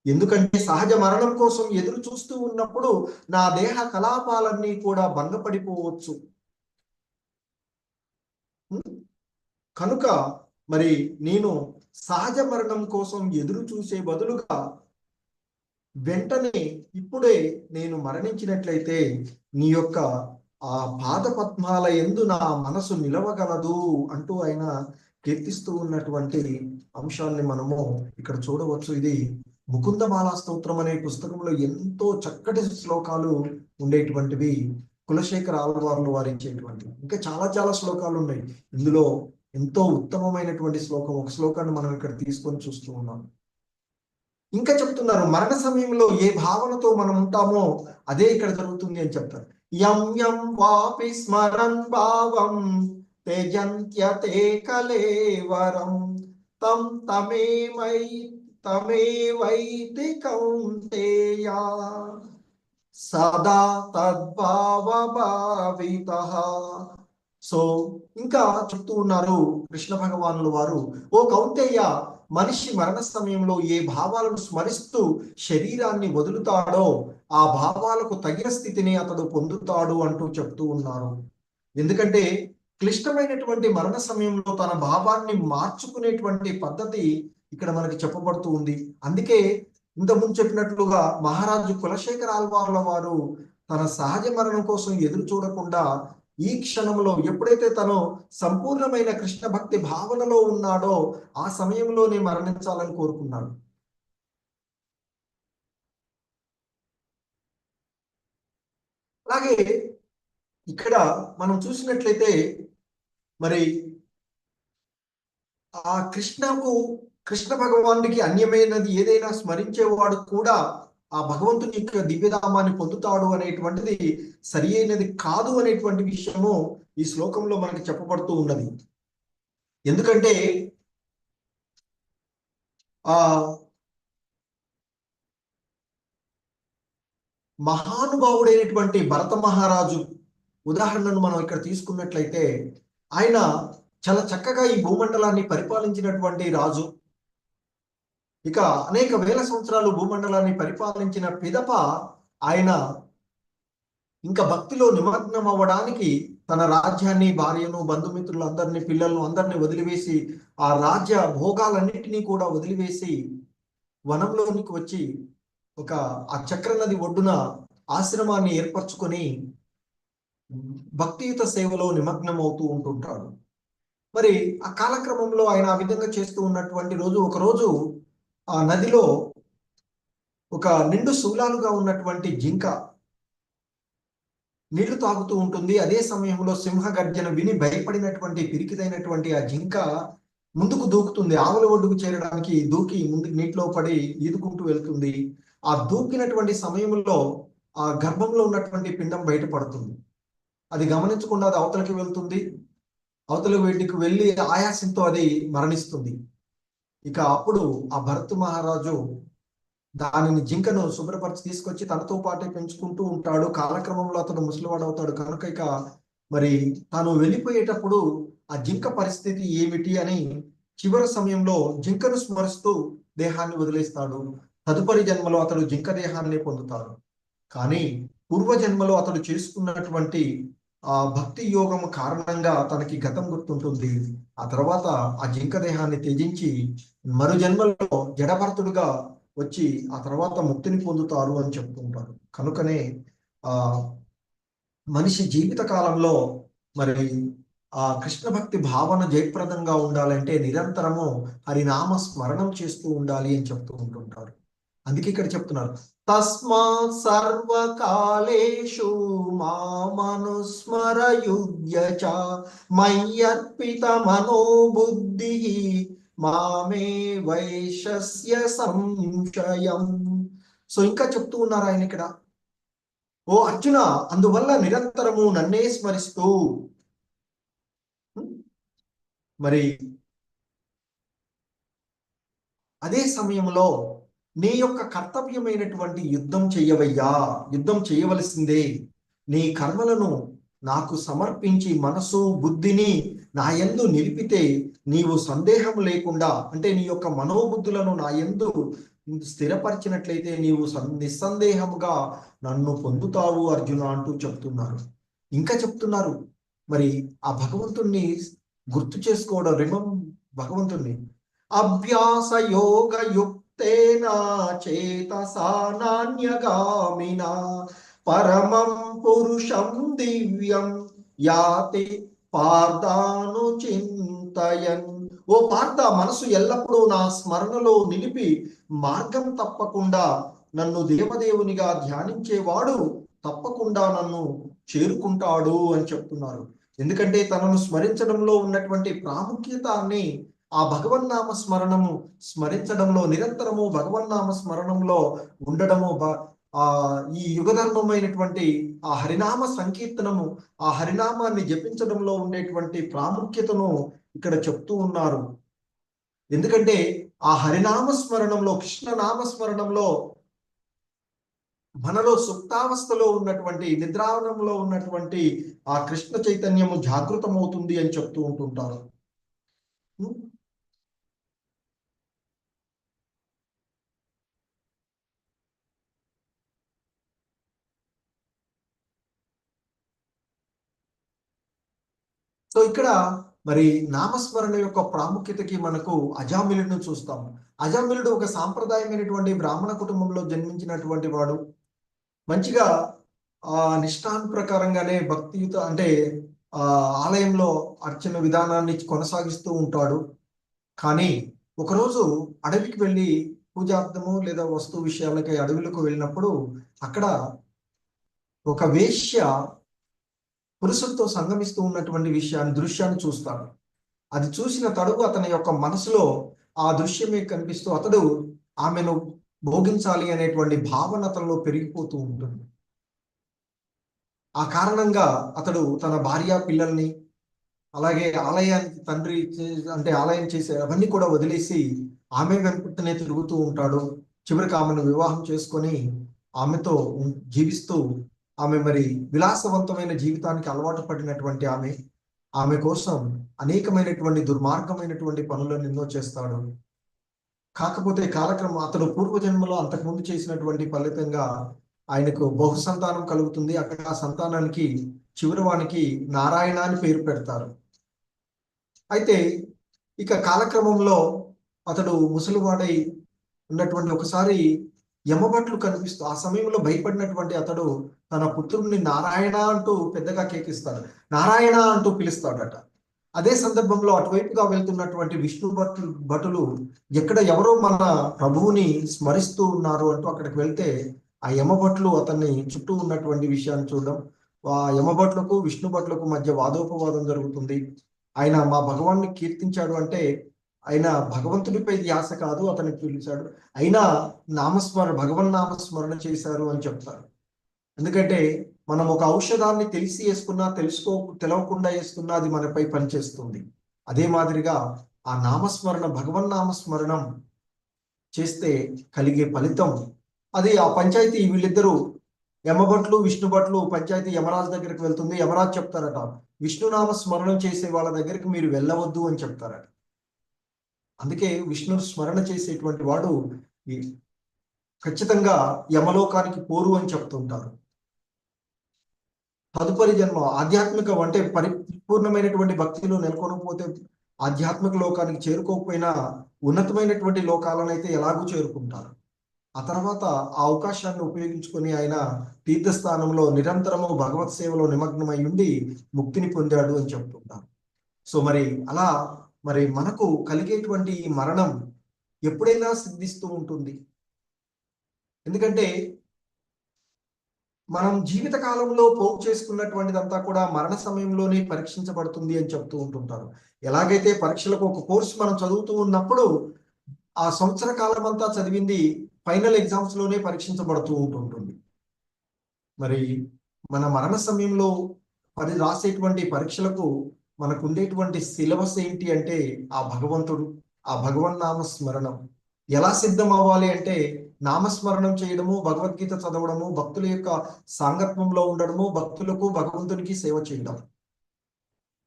ఎందుకంటే సహజ మరణం కోసం ఎదురు చూస్తూ ఉన్నప్పుడు నా దేహ కలాపాలన్నీ కూడా భంగపడిపోవచ్చు. కనుక మరి నేను సహజ మరణం కోసం ఎదురు చూసే బదులుగా వెంటనే ఇప్పుడే నేను మరణించినట్లయితే నీ యొక్క ఆ పాద పద్మాల యందు నా మనసు నిలవగలదు అంటూ ఆయన కీర్తిస్తూ ఉన్నటువంటి అంశాన్ని మనము ఇక్కడ చూడవచ్చు. ఇది ముకుందమాలా స్తోత్రం అనే పుస్తకంలో ఎంతో చక్కటి శ్లోకాలు ఉండేటువంటివి కులశేఖర ఆళ్వార్లు వారు ఇచ్చేటువంటివి. ఇంకా చాలా చాలా శ్లోకాలు ఉన్నాయి. ఇందులో ఎంతో ఉత్తమమైనటువంటి శ్లోకం, ఒక శ్లోకాన్ని మనం ఇక్కడ తీసుకొని చూస్తూ ఉన్నాం. ఇంకా చెప్తున్నారు, మరణ సమయంలో ఏ భావనతో మనం ఉంటామో అదే ఇక్కడ జరుగుతుంది అని చెప్తారు. యం యం వాపి స్మరన్ భావం తేజంత్యతే కలేవరం తం తమేవైతి కౌంతేయ సదా తద్భావ భావితః. సో ఇంకా చెప్తూ ఉన్నారు కృష్ణ భగవానుల వారు, ఓ కౌంతేయ, మనిషి మరణ సమయంలో ఏ భావాలను స్మరిస్తూ శరీరాన్ని వదులుతాడో ఆ భావాలకు తగిన స్థితిని అతడు పొందుతాడు అంటూ చెప్తూ ఉన్నారు. ఎందుకంటే క్లిష్టమైనటువంటి మరణ సమయంలో తన భావాన్ని మార్చుకునేటువంటి పద్ధతి ఇక్కడ మనకి చెప్పబడుతూ ఉంది. అందుకే ఇంతకుముందు చెప్పినట్లుగా మహారాజు కులశేఖర ఆళ్వార్ల వారు తన సహజ మరణం కోసం ఎదురు చూడకుండా ఈ క్షణంలో ఎప్పుడైతే తను సంపూర్ణమైన కృష్ణ భక్తి భావనలో ఉన్నాడో ఆ సమయంలోనే మరణించాలని కోరుకున్నాడు. అలాగే ఇక్కడ మనం చూసినట్లయితే మరి ఆ కృష్ణ భగవానుడికి అన్యమైనది ఏదైనా స్మరించేవాడు కూడా ఆ భగవంతుని యొక్క దివ్యధామాన్ని పొందుతాడు అనేటువంటిది సరి అయినది కాదు అనేటువంటి విషయము ఈ శ్లోకంలో మనకి చెప్పబడుతూ ఉన్నది. ఎందుకంటే ఆ మహానుభావుడైనటువంటి భరత మహారాజు ఉదాహరణను మనం ఇక్కడ తీసుకున్నట్లయితే ఆయన చాలా చక్కగా ఈ భూమండలాన్ని పరిపాలించినటువంటి రాజు. ఇక అనేక వేల సంవత్సరాలు భూమండలాన్ని పరిపాలించిన పిదప ఆయన ఇంకా భక్తిలో నిమగ్నం అవ్వడానికి తన రాజ్యాన్ని, భార్యను, బంధుమిత్రులు అందరినీ, పిల్లలను అందరినీ వదిలివేసి, ఆ రాజ్య భోగాలన్నింటినీ కూడా వదిలివేసి వనంలోనికి వచ్చి ఆ చక్ర నది ఒడ్డున ఆశ్రమాన్ని ఏర్పరచుకొని భక్తియుత సేవలో నిమగ్నం అవుతూ ఉంటుంటాడు. మరి ఆ కాలక్రమంలో ఆయన ఆ విధంగా చేస్తూ ఉన్నటువంటి రోజు, ఒకరోజు ఆ నదిలో ఒక నిండు శూలాలుగా ఉన్నటువంటి జింక నీళ్లు తాగుతూ ఉంటుంది. అదే సమయంలో సింహ గర్జన విని భయపడినటువంటి పిరికిదైనటువంటి ఆ జింక ముందుకు దూకుతుంది. ఆవుల ఒడ్డుకు చేరడానికి దూకి ముందుకు నీటిలో పడి ఈదుకుంటూ వెళ్తుంది. ఆ దూకినటువంటి సమయంలో ఆ గర్భంలో ఉన్నటువంటి పిండం బయటపడుతుంది. అది గమనించకుండా అది అవతలకి వెళ్తుంది. అవతల వీటికి వెళ్ళి ఆయాసంతో అది మరణిస్తుంది. ఇక అప్పుడు ఆ భరత్ మహారాజు దానిని, జింకను శుభ్రపరిచి తీసుకొచ్చి తనతో పాటే పెంచుకుంటూ ఉంటాడు. కాలక్రమంలో అతను ముసలివాడు అవుతాడు కనుక ఇక మరి తాను వెళ్ళిపోయేటప్పుడు ఆ జింక పరిస్థితి ఏమిటి అని చివరి సమయంలో జింకను స్మరిస్తూ దేహాన్ని వదిలేస్తాడు. తదుపరి జన్మలో అతడు జింక దేహాన్ని పొందుతాడు. కానీ పూర్వజన్మలో అతడు చేసుకున్నటువంటి ఆ భక్తి యోగం కారణంగా తనకి గతం గుర్తుంటుంది. ఆ తర్వాత ఆ జింక దేహాన్ని త్యజించి మరు జన్మలో జడభరతుడుగా వచ్చి ఆ తర్వాత ముక్తిని పొందుతారు అని చెప్తుంటారు. కనుకనే ఆ మనిషి జీవిత కాలంలో మరి ఆ కృష్ణ భక్తి భావన జయప్రదంగా ఉండాలంటే నిరంతరము హరినామ స్మరణం చేస్తూ ఉండాలి అని చెప్తూ ఉంటుంటారు. అందుకే ఇక్కడ చెప్తున్నారు, తస్మాత్ సర్వకాలేషు మామనుస్మరయుధ్య చ మయ్యర్పిత మనోబుద్ధి మామే వైశస్య సంశయం. సో ఇంకా చెప్తూ ఉన్నారు ఆయన ఇక్కడ, ఓ అర్జున, అందువల్ల నిరంతరము నన్నే స్మరిస్తూ మరి అదే సమయంలో నీ యొక్క కర్తవ్యమైనటువంటి యుద్ధం చెయ్యవయ్యా, యుద్ధం చేయవలసిందే. నీ కర్మలను నాకు సమర్పించి మనసు బుద్ధిని నా యందు నిలిపితే నీవు సందేహం లేకుండా, అంటే నీ యొక్క మనోబుద్ధులను నా యందు స్థిరపరిచినట్లయితే నీవు నిస్సందేహముగా నన్ను పొందుతావు అర్జున అంటూ చెప్తున్నారు. ఇంకా చెప్తున్నారు, మరి ఆ భగవంతుణ్ణి గుర్తు చేసుకోవడం, భగవంతుణ్ణి అభ్యాస యోగ యుక్తేన చేతసా నాన్యగామినా పరమం పురుషం దివ్యం యాతి పార్థాను చింతయన్. ఓ పార్థ, మనసు ఎల్లప్పుడూ నా స్మరణలో నిలిపి మార్గం తప్పకుండా నన్ను దేవదేవునిగా ధ్యానించేవాడు తప్పకుండా నన్ను చేరుకుంటాడు అని చెప్తున్నారు. ఎందుకంటే తనను స్మరించడంలో ఉన్నటువంటి ప్రాముఖ్యతాన్ని, ఆ భగవన్నామ స్మరణము స్మరించడంలో, నిరంతరము భగవన్నామ స్మరణంలో ఉండడము, ఈ యుగధర్మమైనటువంటి ఆ హరినామ సంకీర్తనము, ఆ హరినామాన్ని జపించడంలో ఉండేటువంటి ప్రాముఖ్యతను ఇక్కడ చెప్తూ ఉన్నారు. ఎందుకంటే ఆ హరినామ స్మరణంలో, కృష్ణనామ స్మరణంలో మనలో సుప్తావస్థలో ఉన్నటువంటి, నిద్రావనంలో ఉన్నటువంటి ఆ కృష్ణ చైతన్యము జాగృతమవుతుంది అని చెప్తూ ఉంటుంటారు. సో ఇక్కడ మరి నామస్మరణ యొక్క ప్రాముఖ్యతకి మనకు అజామిలుడిని చూస్తాం. అజామిలుడు ఒక సాంప్రదాయమైనటువంటి బ్రాహ్మణ కుటుంబంలో జన్మించినటువంటి వాడు. మంచిగా నిష్ఠాన్ ప్రకారంగానే భక్తియుత, అంటే ఆలయంలో అర్చన విధానాన్ని కొనసాగిస్తూ ఉంటాడు. కానీ ఒకరోజు అడవికి వెళ్ళి పూజార్థము లేదా వస్తు విషయాలకై అడవులకు వెళ్ళినప్పుడు అక్కడ ఒక వేశ్య పురుషులతో సంగమిస్తూ ఉన్నటువంటి దృశ్యాన్ని చూస్తాడు. అది చూసిన తడుగు అతని యొక్క మనసులో ఆ దృశ్యమే కనిపిస్తూ అతడు ఆమెను భోగించాలి అనేటువంటి భావన అతనిలో పెరిగిపోతూ ఉంటుంది. ఆ కారణంగా అతడు తన భార్య పిల్లల్ని, అలాగే ఆలయానికి తండ్రి అంటే ఆలయం చేసే అవన్నీ కూడా వదిలేసి ఆమె వెంటనే తిరుగుతూ ఉంటాడు. చివరికి ఆమెను వివాహం చేసుకొని ఆమెతో జీవిస్తూ, ఆమె మరి విలాసవంతమైన జీవితానికి అలవాటు పడినటువంటి ఆమె కోసం అనేకమైనటువంటి దుర్మార్గమైనటువంటి పనులను ఎన్నో చేస్తాడు. కాకపోతే కాలక్రమం అతడు పూర్వజన్మలో అంతకుముందు చేసినటువంటి ఫలితంగా ఆయనకు బహు సంతానం కలుగుతుంది. అక్కడ ఆ సంతానానికి చివరివానికి నారాయణ అని పేరు పెడతారు. అయితే ఇక కాలక్రమంలో అతడు ముసలివాడై ఉన్నటువంటి ఒకసారి యమభట్లు కనిపిస్తూ, ఆ సమయంలో భయపడినటువంటి అతడు తన పుత్రుడిని నారాయణ అంటూ పెద్దగా కేకిస్తాడు, నారాయణ అంటూ పిలుస్తాడట. అదే సందర్భంలో అటువైపుగా వెళ్తున్నటువంటి విష్ణు భటులు ఎక్కడ ఎవరో మన ప్రభువుని స్మరిస్తూ ఉన్నారు అంటూ అక్కడికి వెళ్తే ఆ యమభట్లు అతన్ని చుట్టూ ఉన్నటువంటి విషయాన్ని చూడడం, ఆ యమభట్లకు విష్ణు భట్లకు మధ్య వాదోపవాదం జరుగుతుంది. ఆయన మా భగవాన్ని కీర్తించాడు అంటే ఆయన భగవంతుడిపై ధ్యాస కాదు అతనికి పిలిచాడు, అయినా భగవన్ నామస్మరణ చేశారు అని చెప్తారు. ఎందుకంటే మనం ఒక ఔషధాన్ని తెలిసి వేసుకున్నా తెలవకుండా వేసుకున్నా అది మనపై పనిచేస్తుంది. అదే మాదిరిగా ఆ నామస్మరణ, భగవన్ నామస్మరణం చేస్తే కలిగే ఫలితం అది. ఆ పంచాయతీ వీళ్ళిద్దరూ యమభట్లు విష్ణు భట్లు పంచాయతీ యమరాజు దగ్గరికి వెళ్తుంది. యమరాజు చెప్తారట, విష్ణునామ స్మరణం చేసే వాళ్ళ దగ్గరికి మీరు వెళ్ళవద్దు అని చెప్తారట. అందుకే విష్ణు స్మరణ చేసేటువంటి వాడు ఖచ్చితంగా యమలోకానికి పోరు అని చెప్తుంటారు. తదుపరి జన్మ ఆధ్యాత్మిక అంటే పరిపూర్ణమైనటువంటి భక్తిలో నెలకొనకపోతే ఆధ్యాత్మిక లోకానికి చేరుకోకపోయినా ఉన్నతమైనటువంటి లోకాలనైతే ఎలాగూ చేరుకుంటారు. ఆ తర్వాత ఆ అవకాశాన్ని ఉపయోగించుకొని ఆయన తీర్థస్థానంలో నిరంతరము భగవత్ సేవలో నిమగ్నమై ఉండి ముక్తిని పొందాడు అని చెప్తుంటారు. సో మరి అలా మరి మనకు కలిగేటువంటి ఈ మరణం ఎప్పుడైనా సిద్ధిస్తూ ఉంటుంది. ఎందుకంటే మనం జీవిత కాలంలో పోగు చేసుకున్నటువంటిదంతా కూడా మరణ సమయంలోనే పరీక్షించబడుతుంది అని చెప్తూ ఉంటుంటారు. ఎలాగైతే పరీక్షలకు ఒక కోర్సు మనం చదువుతూ ఉన్నప్పుడు ఆ సంవత్సర కాలం అంతా చదివింది ఫైనల్ ఎగ్జామ్స్ లోనే పరీక్షించబడుతూ ఉంటుంటుంది. మరి మన మరణ సమయంలో రాసేటువంటి పరీక్షలకు మనకు ఉండేటువంటి సిలబస్ ఏంటి అంటే ఆ భగవంతుడు, ఆ భగవన్ నామ స్మరణం. ఎలా సిద్ధం అవ్వాలి అంటే నామస్మరణం చేయడము, భగవద్గీత చదవడము, భక్తుల యొక్క సాంగత్యంలో ఉండడము, భక్తులకు భగవంతునికి సేవ చేయడం.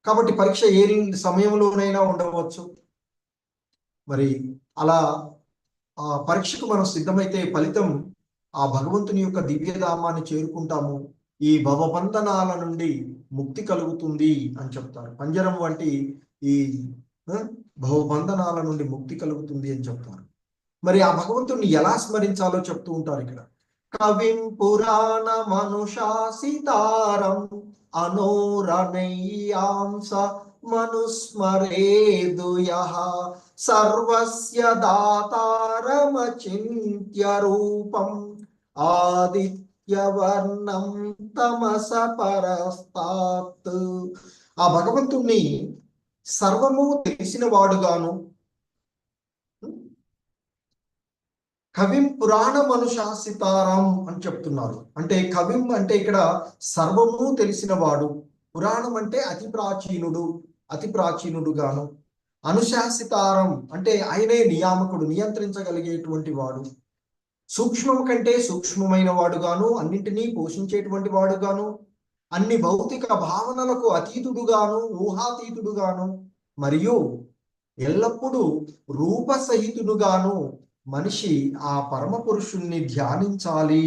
కాబట్టి పరీక్ష ఏ సమయంలోనైనా ఉండవచ్చు. మరి అలా ఆ పరీక్షకు మనం సిద్ధమైతే ఫలితం ఆ భగవంతుని యొక్క దివ్యధామాన్ని చేరుకుంటాము, ఈ భవబంధనాల నుండి ముక్తి కలుగుతుంది అని చెప్తారు. పంజరం వంటి ఈ భవబంధనాల నుండి ముక్తి కలుగుతుంది అని చెప్తారు. మరి ఆ భగవంతుని ఎలా స్మరించాలో చెప్తూ ఉంటారు ఇక్కడ. కవిం పురాణ మనుషాసితారం అనోరణీయాంస మనుస్మరేదు యః సర్వస్య దాతారమచింత్య రూపం ఆదిత్యవర్ణం తమస పరస్తాత్. ఆ భగవంతుణ్ణి సర్వము తెలిసిన వాడుగాను, కవిం పురాణ మనుషాసితారం అని చెప్తున్నారు. అంటే కవిం అంటే ఇక్కడ సర్వము తెలిసిన వాడు, పురాణం అంటే అతి ప్రాచీనుడుగాను, అనుశాసితారం అంటే ఆయనే నియామకుడు, నియంత్రించగలిగేటువంటి వాడు, సూక్ష్మం కంటే సూక్ష్మమైన వాడుగాను, అన్నింటినీ పోషించేటువంటి వాడుగాను, అన్ని భౌతిక భావనలకు అతీతుడుగాను, ఊహాతీతుడుగాను, మరియు ఎల్లప్పుడూ రూపసహితుడుగాను మనిషి ఆ పరమ పురుషుణ్ణి ధ్యానించాలి.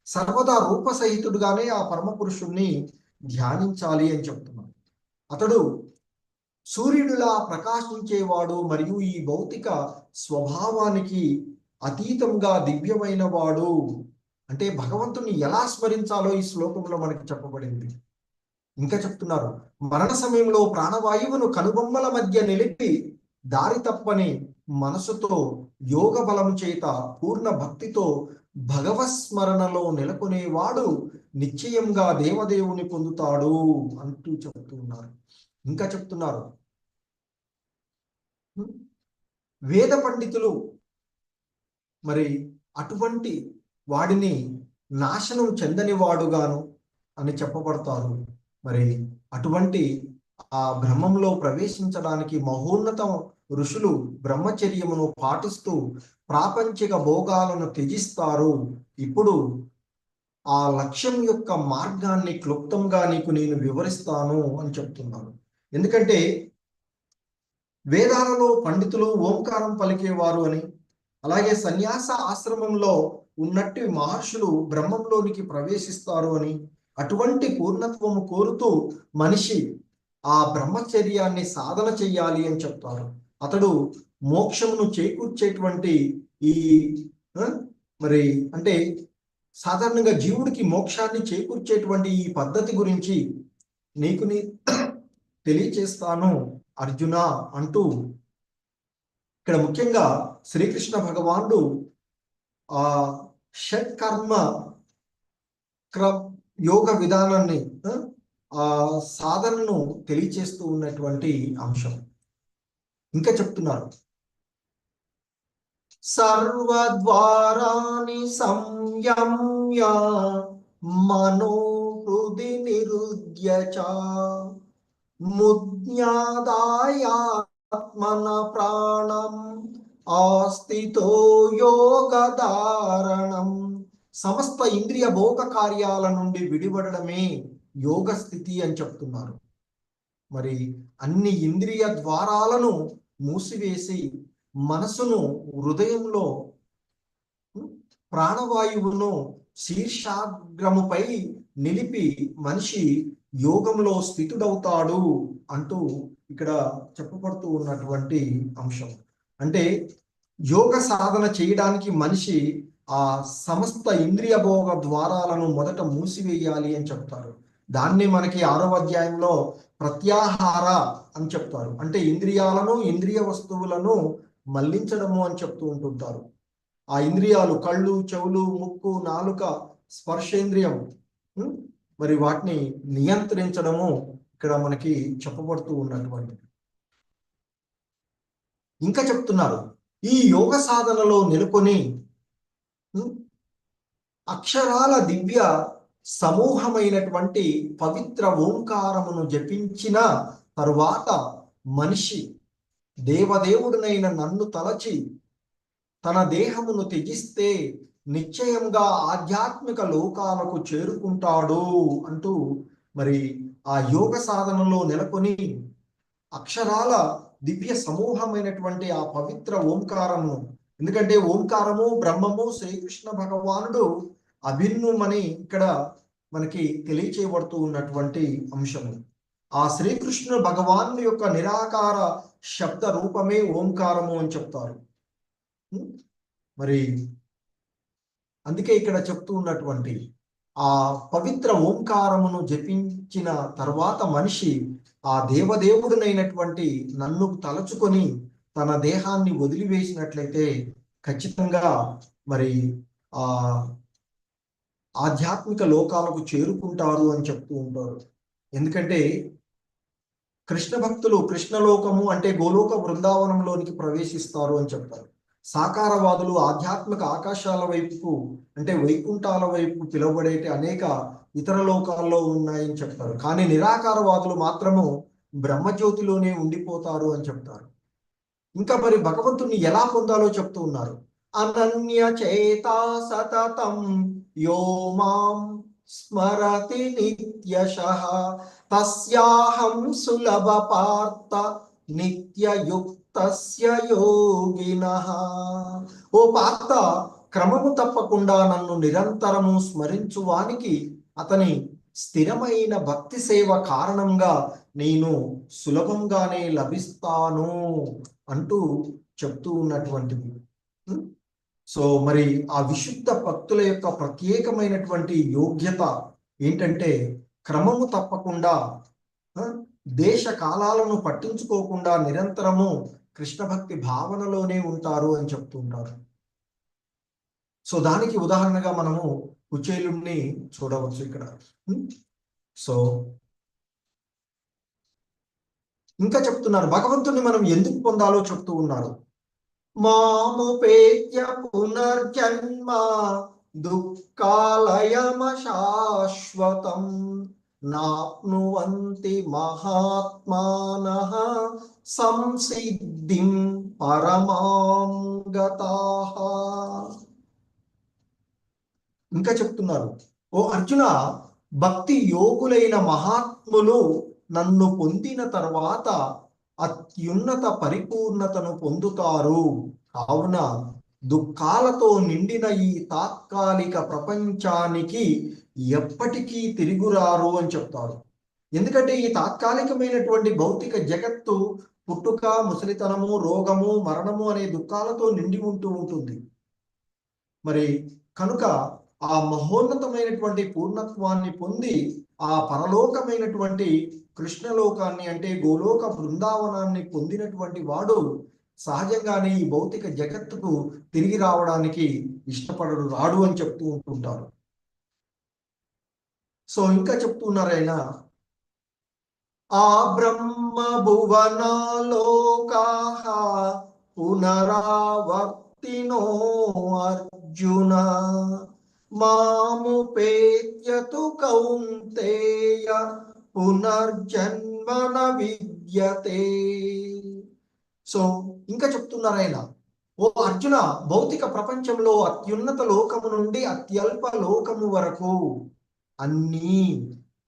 సర్వదా రూపసహితుడుగానే ఆ పరమ పురుషుణ్ణి ధ్యానించాలి అని చెప్తున్నాడు. అతడు సూర్యుడిలా ప్రకాశించేవాడు మరియు ఈ భౌతిక స్వభావానికి అతీతంగా దివ్యమైన వాడు. అంటే భగవంతుని ఎలా స్మరించాలో ఈ శ్లోకంలో మనకి చెప్పబడింది. ఇంకా చెప్తున్నారు, మరణ సమయంలో ప్రాణవాయువును కనుబొమ్మల మధ్య నిలిపి దారి తప్పని మనసుతో యోగ బలము చేత పూర్ణ భక్తితో భగవస్మరణలో నెలకొనేవాడు నిశ్చయంగా దేవదేవుని పొందుతాడు అంటూ చెప్తున్నారు. ఇంకా చెప్తున్నారు, వేద పండితులు మరి అటువంటి వాడిని నాశనం చెందని వాడుగాను అని చెప్పబడతారు. మరి అటువంటి ఆ బ్రహ్మంలో ప్రవేశించడానికి మహోన్నతం ఋషులు బ్రహ్మచర్యమును పాటిస్తూ ప్రాపంచిక భోగాలను త్యజిస్తారు. ఇప్పుడు ఆ లక్ష్యం యొక్క మార్గాన్ని క్లుప్తంగా నీకు నేను వివరిస్తాను అని చెప్తున్నాను. ఎందుకంటే వేదాలలో పండితులు ఓంకారం పలికేవారు అని, అలాగే సన్యాస ఆశ్రమంలో ఉన్నట్టు మహర్షులు బ్రహ్మంలోనికి ప్రవేశిస్తారు అని, అటువంటి పూర్ణత్వము కోరుతూ మనిషి ఆ బ్రహ్మచర్యాన్ని సాధన చెయ్యాలి అని చెప్తారు. అతడు మోక్షమును చేకూర్చేటువంటి ఈ మరి అంటే సాధారణంగా జీవుడికి మోక్షాన్ని చేకూర్చేటువంటి ఈ పద్ధతి గురించి నీకు తెలియచేస్తాను అర్జున అంటూ ఇక్కడ ముఖ్యంగా శ్రీకృష్ణ భగవానుడు ఆ షట్కర్మ యోగ విధానాన్ని ఆ సాధనను తెలియచేస్తూ ఉన్నటువంటి అంశం. ఇంకా చెప్తున్నారు, సర్వద్వారాని సంయమ్య మనోహృది నిరుద్య చ ముజ్ఞాదాయాత్మన ప్రాణం ఆస్థితో యోగధారణం. సమస్త ఇంద్రియ భోగ కార్యాల నుండి విడిపడడమే యోగ స్థితి అని చెప్తున్నారు. మరి అన్ని ఇంద్రియ ద్వారాలను మూసివేసి మనసును హృదయంలో ప్రాణవాయువును శీర్షాగ్రముపై నిలిపి మనిషి యోగంలో స్థితుడవుతాడు అంటూ ఇక్కడ చెప్పబడుతూ ఉన్నటువంటి అంశం. అంటే యోగ సాధన చేయడానికి మనిషి ఆ సమస్త ఇంద్రియ భోగ ద్వారాలను మొదట మూసివేయాలి అని చెప్తారు. దాన్ని మనకి 6వ అధ్యాయంలో ప్రత్యాహార అని చెప్తారు. అంటే ఇంద్రియాలను, ఇంద్రియ వస్తువులను మళ్లించడము అని చెప్తూ ఉంటుంటారు. ఆ ఇంద్రియాలు కళ్ళు, చెవులు, ముక్కు, నాలుక, స్పర్శేంద్రియం, మరి వాటిని నియంత్రించడము ఇక్కడ మనకి చెప్పబడుతూ ఉన్నటువంటిది. ఇంకా చెప్తున్నారు, ఈ యోగ సాధనలో నెలకొని అక్షరాల దివ్య సమూహమైనటువంటి పవిత్ర ఓంకారమును జపించిన తరువాత మనిషి దేవదేవుడినైన నన్ను తలచి తన దేహమును త్యజిస్తే నిశ్చయంగా ఆధ్యాత్మిక లోకాలకు చేరుకుంటాడు అంటూ మరి ఆ యోగ సాధనలో నెలకొని అక్షరాల దివ్య సమూహమైనటువంటి ఆ పవిత్ర ఓంకారము, ఎందుకంటే ఓంకారము బ్రహ్మము శ్రీకృష్ణ భగవానుడు అభిన్నమని ఇక్కడ మనకి తెలియచేయబడుతూ ఉన్నటువంటి అంశము. ఆ శ్రీకృష్ణ భగవాను యొక్క నిరాకార శబ్ద రూపమే ఓంకారము అని చెప్తారు. మరి అందుకే ఇక్కడ చెప్తూ ఉన్నటువంటి ఆ పవిత్ర ఓంకారమును జపించిన తర్వాత మనిషి ఆ దేవదేవుడినైనటువంటి నన్ను తలచుకొని తన దేహాన్ని వదిలివేసినట్లయితే ఖచ్చితంగా మరి ఆ ఆధ్యాత్మిక లోకాలకు చేరుకుంటారు అని చెప్తూ ఉంటారు. ఎందుకంటే కృష్ణ భక్తులు కృష్ణలోకము అంటే గోలోక బృందావనంలోనికి ప్రవేశిస్తారు అని చెప్తారు. సాకారవాదులు ఆధ్యాత్మిక ఆకాశాల వైపుకు అంటే వైకుంఠాల వైపు పిలువబడే అనేక ఇతర లోకాల్లో ఉన్నాయని చెప్తారు. కానీ నిరాకారవాదులు మాత్రము బ్రహ్మజ్యోతిలోనే ఉండిపోతారు అని చెప్తారు. ఇంకా మరి భగవంతుని ఎలా పొందాలో చెప్తూ ఉన్నారు. అనన్య చేతా సతతం యో మాం స్మరతి నిత్యశః తస్యాహం సులభ పార్థ నిత్యయుక్తస్య యోగినః. ఓ పార్థ, క్రమము తప్పకుండా నన్ను నిరంతరము స్మరించువానికి అతని స్థిరమైన భక్తి సేవ కారణంగా నేను సులభంగానే లభిస్తాను అంటూ చెప్తూ ఉన్నటువంటిది. సో మరి ఆ విశుద్ధ భక్తుల యొక్క ప్రత్యేకమైనటువంటి యోగ్యత ఏంటంటే క్రమము తప్పకుండా దేశ కాలాలను పట్టించుకోకుండా నిరంతరము కృష్ణ భక్తి భావనలోనే ఉంటారు అని చెప్తుంటారు. సో దానికి ఉదాహరణగా మనము కుచేలుణ్ణి చూడవచ్చు ఇక్కడ. సో ఇంకా చెప్తున్నారు, భగవంతుని మనం ఎందుకు పొందాలో చెప్తూ ఉన్నారు. మాముపేత్య పునర్జన్మ దుఃఖాలయమశాశ్వతం నాప్నువంతి మహాత్మానః సంసిద్ధిం పరమాం గతాః. ఇంకా చెప్తున్నారు, ఓ అర్జున, భక్తి యోగులైన మహాత్ములు నన్ను పొందిన తర్వాత అత్యున్నత పరిపూర్ణతను పొందుతారు. కావున దుఃఖాలతో నిండిన ఈ తాత్కాలిక ప్రపంచానికి ఎప్పటికీ తిరుగురారు అని చెప్తారు. ఎందుకంటే ఈ తాత్కాలికమైనటువంటి భౌతిక జగత్తు పుట్టుక, ముసలితనము, రోగము, మరణము అనే దుఃఖాలతో నిండి ఉంటుంది. మరి కనుక ఆ మహోన్నతమైనటువంటి పూర్ణత్వాన్ని పొంది ఆ పరలోకమైనటువంటి కృష్ణలోకాన్ని అంటే గోలోక బృందావనాన్ని పొందినటువంటి వాడు సహజంగానే ఈ భౌతిక జగత్తుకు తిరిగి రావడానికి ఇష్టపడడు, రాడు అని చెప్తూ ఉంటుంటారు. సో ఇంకా చెప్తున్నారు ఆయన, ఆ బ్రహ్మ భువనాలోకాః పునరావర్తినో అర్జున మాముపేత్యతు కౌంతేయ పునర్జన్మన విద్యతే. సో ఇంకా చెప్తున్నారు ఆయన, ఓ అర్జున, భౌతిక ప్రపంచంలో అత్యున్నత లోకము నుండి అత్యల్ప లోకము వరకు అన్నీ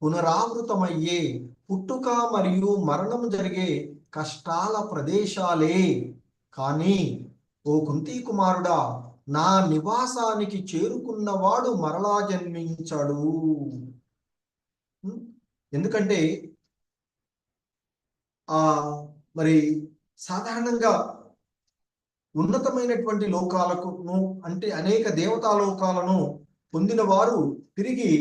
పునరావృతమయ్యే పుట్టుక మరియు మరణము జరిగే కష్టాల ప్రదేశాలే. కానీ ఓ కుంతి కుమారుడా, నా నివాసానికి చేరుకున్నవాడు మరలా జన్మించడు. ఎందుకంటే మరి సాధారణంగా ఉన్నతమైనటువంటి లోకాలకు అంటే అనేక దేవతా లోకాలను పొందిన వారు తిరిగి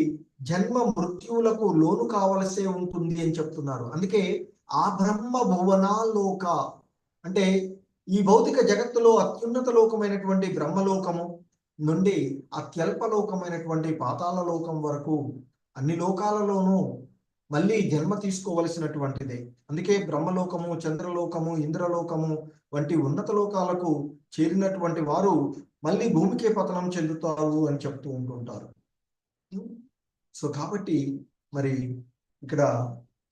జన్మ మృత్యువులకు లోను కావలసే ఉంటుంది అని చెప్తున్నారు. అందుకే ఆ బ్రహ్మ భువనాలోక అంటే ఈ భౌతిక జగత్తులో అత్యున్నత లోకమైనటువంటి బ్రహ్మలోకము నుండి అత్యల్ప లోకమైనటువంటి పాతాళ లోకం వరకు అన్ని లోకాలలోనూ మళ్ళీ జన్మ తీసుకోవలసినటువంటిదే. అందుకే బ్రహ్మలోకము, చంద్రలోకము, ఇంద్రలోకము వంటి ఉన్నత లోకాలకు చేరినటువంటి వారు మళ్ళీ భూమికే పతనం చెందుతారు అని చెప్తూ ఉంటుంటారు. సో కాబట్టి మరి ఇక్కడ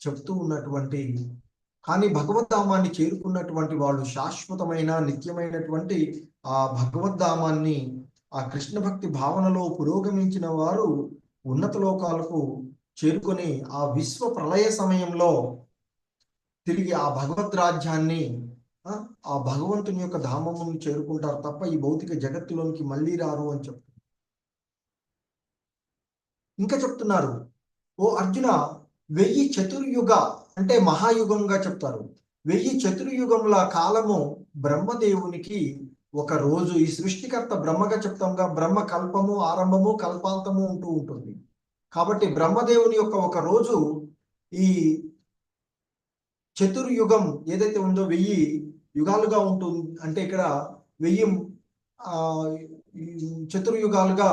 చెప్తూ ఉన్నటువంటి, కానీ భగవద్ధామాన్ని చేరుకున్నటువంటి వాళ్ళు శాశ్వతమైన నిత్యమైనటువంటి ఆ భగవద్ధామాన్ని, ఆ కృష్ణ భక్తి భావనలో పురోగమించిన వారు ఉన్నత లోకాలకు చేరుకొని ఆ విశ్వ ప్రళయ సమయంలో తిరిగి ఆ భగవద్ రాజ్యాన్ని, ఆ భగవంతుని యొక్క ధామమును చేరుకుంటారు తప్ప ఈ భౌతిక జగత్తులోనికి మళ్ళీ రారు అని చెప్తున్నారు. ఇంకా చెప్తున్నారు, ఓ అర్జున, 1000 చతుర్యుగ అంటే మహాయుగంగా చెప్తారు. 1000 చతుర్యుగముల కాలము బ్రహ్మదేవునికి ఒక రోజు. ఈ సృష్టికర్త బ్రహ్మగా చెప్తాంగా, బ్రహ్మ కల్పము, ఆరంభము, కల్పాంతము ఉంటూ ఉంటుంది. కాబట్టి బ్రహ్మదేవుని యొక్క ఒక రోజు ఈ చతుర్యుగం ఏదైతే ఉందో 1000 యుగాలుగా ఉంటుంది. అంటే ఇక్కడ 1000 చతుర్యుగాలుగా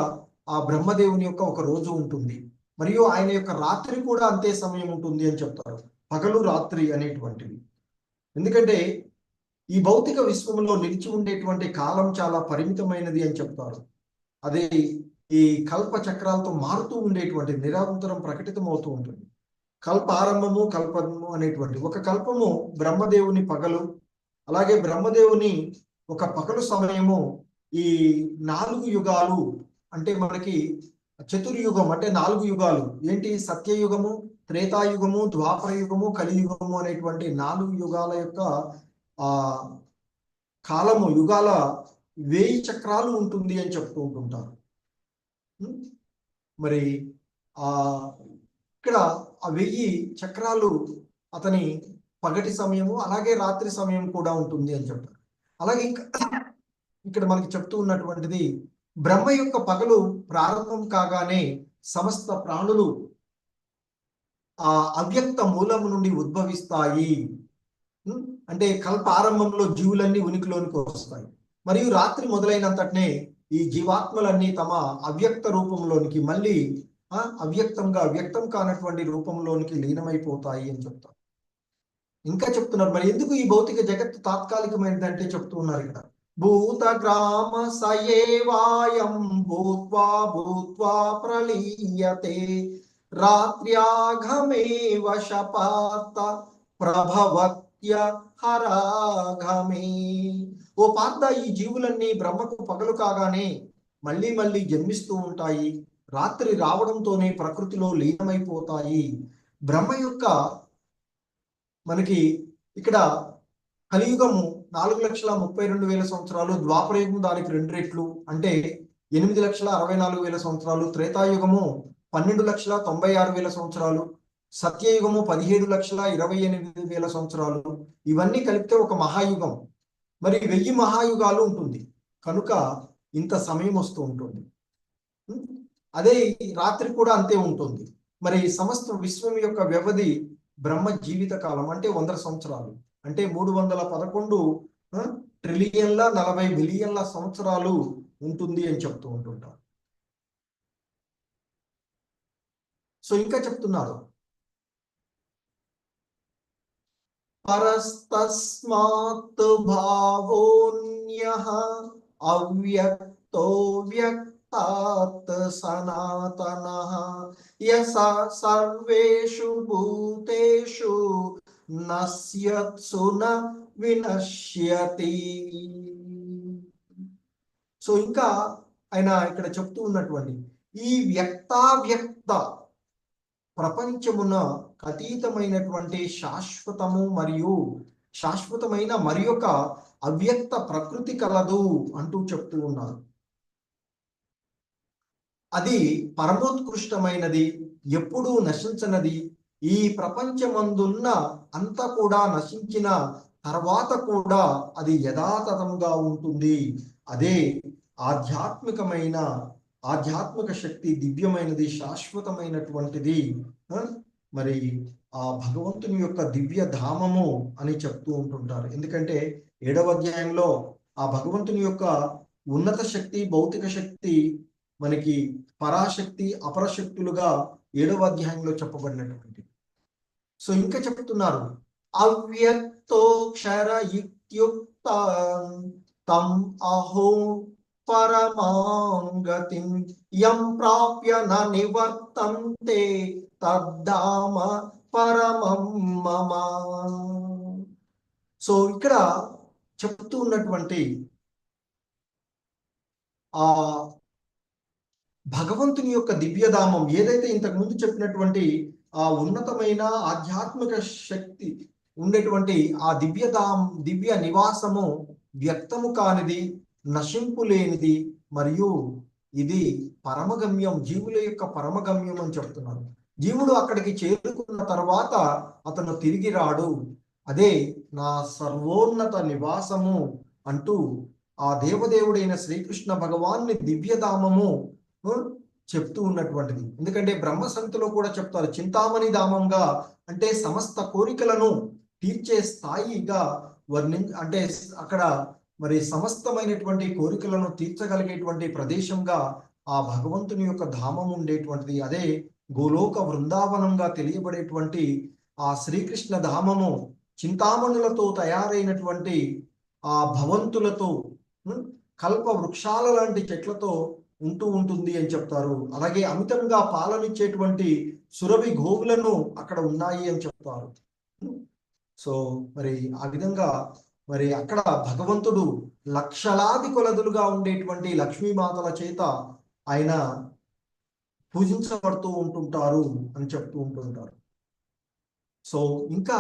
ఆ బ్రహ్మదేవుని యొక్క ఒక రోజు ఉంటుంది. మరియు ఆయన యొక్క రాత్రి కూడా అంతే సమయం ఉంటుంది అని చెప్తారు, పగలు రాత్రి అనేటువంటివి. ఎందుకంటే ఈ భౌతిక విశ్వంలో నిలిచి ఉండేటువంటి కాలం చాలా పరిమితమైనది అని చెప్తారు. అదే ఈ కల్ప చక్రాలతో మారుతూ ఉండేటువంటి నిరంతరం ప్రకటితం అవుతూ ఉంటుంది. కల్ప ఆరంభము, కల్పము అనేటువంటి ఒక కల్పము బ్రహ్మదేవుని పగలు, అలాగే బ్రహ్మదేవుని ఒక పగలు సమయము ఈ 4 యుగాలు. అంటే మనకి చతుర్యుగం అంటే 4 యుగాలు ఏంటి? సత్యయుగము, త్రేతాయుగము, ద్వాపర యుగము, కలియుగము అనేటువంటి 4 యుగాల యొక్క కాలము, యుగాల 1000 చక్రాలు ఉంటుంది అని చెప్తూ ఉంటుంటారు. మరి ఇక్కడ ఆ 1000 చక్రాలు అతని పగటి సమయము, అలాగే రాత్రి సమయం కూడా ఉంటుంది అని చెప్తారు. అలాగే ఇక్కడ మనకి చెప్తూ ఉన్నటువంటిది, బ్రహ్మ యొక్క పగలు ప్రారంభం కాగానే సమస్త ప్రాణులు ఆ అవ్యక్త మూలము నుండి ఉద్భవిస్తాయి. అంటే కల్ప ఆరంభంలో జీవులన్నీ ఉనికిలోనికి వస్తాయి. మరియు రాత్రి మొదలైనంతటనే ఈ జీవాత్మలన్నీ తమ అవ్యక్త రూపంలోనికి మళ్ళీ అవ్యక్తంగా వ్యక్తం కానటువంటి రూపంలోనికి లీనమైపోతాయి అని చెప్తారు. ఇంకా చెప్తున్నారు, మరి ఎందుకు ఈ భౌతిక జగత్తు తాత్కాలికమైనది అంటే చెప్తూ ఉన్నారు ఇక్కడ, భూత గ్రామ సయేవాయం భూత్వా భూత్వా ప్రలీయతే రాత్ర్యాఘమేవ శపాత ప్రభవత్య హరాఘమే. ఓ పార్థ, ఈ జీవులన్నీ బ్రహ్మకు పగలు కాగానే మళ్ళీ మళ్ళీ జన్మిస్తూ ఉంటాయి. రాత్రి రావడంతోనే ప్రకృతిలో లీనమైపోతాయి. బ్రహ్మ యొక్క మనకి ఇక్కడ కలియుగము 4,32,000 సంవత్సరాలు, ద్వాపరయుగం దానికి 2 రెట్లు అంటే 8,64,000 సంవత్సరాలు, త్రేతాయుగము 12,96,000 సంవత్సరాలు, సత్యయుగము 17,28,000 సంవత్సరాలు. ఇవన్నీ కలిపితే ఒక మహాయుగం. మరి 1000 మహాయుగాలు ఉంటుంది కనుక ఇంత సమయం వస్తూ ఉంటుంది. అదే రాత్రి కూడా అంతే ఉంటుంది. మరి సమస్త విశ్వం యొక్క వ్యవధి బ్రహ్మ జీవిత కాలం అంటే 100 సంవత్సరాలు, అంటే 311 ట్రిలియన్ల 40 బిలియన్ల సంవత్సరాలు ఉంటుంది అని చెప్తూ ఉంటుంటారు. సో ఇంకా చెప్తున్నారు, పరస్తస్మాత్ భావోన్యః అవ్యక్తో వ్యక్తాత్ సనాతనః యస సర్వేషు భూతేషు నశ్యత్సు న వినశ్యతి. సో ఇంకా ఆయన ఇక్కడ చెప్తూ ఉన్నటువంటి ఈ వ్యక్తావ్యక్త ప్రపంచమున అతీతమైనటువంటి శాశ్వతము మరియు శాశ్వతమైన మరి ఒక అవ్యక్త ప్రకృతి కలదు అంటూ చెప్తూ ఉన్నారు. అది పరమోత్కృష్టమైనది, ఎప్పుడూ నశించనది. ఈ ప్రపంచమందున్న అంతా కూడా నశించిన తర్వాత కూడా అది యథాతథంగా ఉంటుంది. అదే ఆధ్యాత్మిక శక్తి, దివ్యమైనది, శాశ్వతమైనటువంటిది. మరి ఆ భగవంతుని యొక్క దివ్య ధామము అని చెప్తూ ఉంటుంటారు. ఎందుకంటే 7వ అధ్యాయంలో ఆ భగవంతుని యొక్క ఉన్నత శక్తి, భౌతిక శక్తి మనకి పరాశక్తి, అపరశక్తులుగా 7వ అధ్యాయంలో చెప్పబడినటువంటి. సో ఇంకా చెప్తున్నారు, అవ్యక్తోక్షర ఇత్యుక్త తం అహో పరమాం గతిం యం ప్రాప్య న నివర్తంతే తద్ధామ పరమం మమ. సో ఇక్కడ చెప్తూ ఉన్నటువంటి ఆ భగవంతుని యొక్క దివ్యధామం ఏదైతే ఇంతకు ముందు చెప్పినటువంటి ఆ ఉన్నతమైన ఆధ్యాత్మిక శక్తి ఉండేటువంటి ఆ దివ్య నివాసము వ్యక్తము కానిది, నశింపు లేనిది, మరియు ఇది పరమగమ్యం, జీవుల యొక్క పరమగమ్యం అని చెప్తున్నారు. జీవుడు అక్కడికి చేరుకున్న తర్వాత అతను తిరిగి రాడు. అదే నా సర్వోన్నత నివాసము అంటూ ఆ దేవదేవుడైన శ్రీకృష్ణ భగవాన్ని దివ్యధామము చెప్తూ ఉన్నటువంటిది. ఎందుకంటే బ్రహ్మ సంహితలో కూడా చెప్తారు, చింతామణి ధామంగా, అంటే సమస్త కోరికలను తీర్చే స్థాయిగా అంటే అక్కడ మరి సమస్తమైనటువంటి కోరికలను తీర్చగలిగేటువంటి ప్రదేశంగా ఆ భగవంతుని యొక్క ధామం ఉండేటువంటిది. అదే గోలోక వృందావనంగా తెలియబడేటువంటి ఆ శ్రీకృష్ణ ధామము చింతామణులతో తయారైనటువంటి ఆ భవంతులతో, కల్ప వృక్షాల లాంటి చెట్లతో ఉంటూ ఉంటుంది అని చెప్తారు. అలాగే అమితంగా పాలనిచ్చేటువంటి సురభి గోవులను అక్కడ ఉన్నాయి అని చెప్తారు. సో మరి ఆ విధంగా మరి అక్కడ భగవంతుడు లక్షలాది కొలదులుగా ఉండేటువంటి లక్ష్మీమాతల చేత ఆయన పూజించబడుతూ ఉంటుంటారు అని చెప్తూ ఉంటుంటారు. సో ఇంకా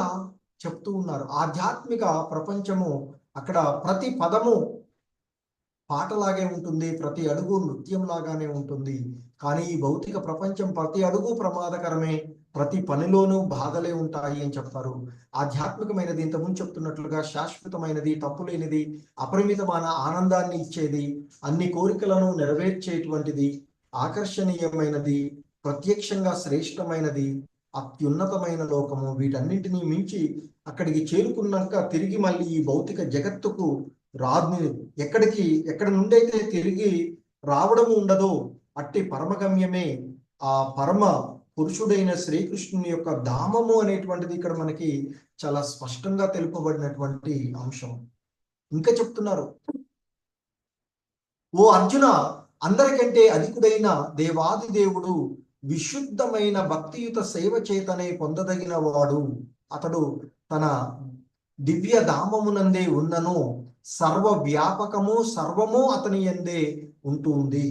చెప్తూ ఉన్నారు, ఆధ్యాత్మిక ప్రపంచము అక్కడ ప్రతి పదము పాటలాగే ఉంటుంది, ప్రతి అడుగు నృత్యం లాగానే ఉంటుంది. కానీ ఈ భౌతిక ప్రపంచం ప్రతి అడుగు ప్రమాదకరమే, ప్రతి పనిలోనూ బాధలే ఉంటాయి అని చెప్తారు. ఆధ్యాత్మికమైనది ఇంతకుముందు చెప్తున్నట్లుగా శాశ్వతమైనది, తప్పులేనిది, అపరిమితమైన ఆనందాన్ని ఇచ్చేది, అన్ని కోరికలను నెరవేర్చేటువంటిది, ఆకర్షణీయమైనది, ప్రత్యక్షంగా శ్రేష్టమైనది, అత్యున్నతమైన లోకము. వీటన్నింటినీ మించి అక్కడికి చేరుకున్నాక తిరిగి మళ్ళీ ఈ భౌతిక జగత్తుకు ఎక్కడి నుండి అయితే తిరిగి రావడము ఉండదో అట్టి పరమగమ్యమే ఆ పరమ పురుషుడైన శ్రీకృష్ణుని యొక్క ధామము అనేటువంటిది ఇక్కడ మనకి చాలా స్పష్టంగా తెలుపబడినటువంటి అంశం. ఇంకా చెప్తున్నారు, ఓ అర్జున, అందరికంటే అధికుడైన దేవాది దేవుడు విశుద్ధమైన భక్తియుత సేవ చేతనే పొందదగిన వాడు. అతడు తన దివ్య ధామమునందే ఉన్నను సర్వ వ్యాపకము, సర్వము అతని యందే ఉంటుంది.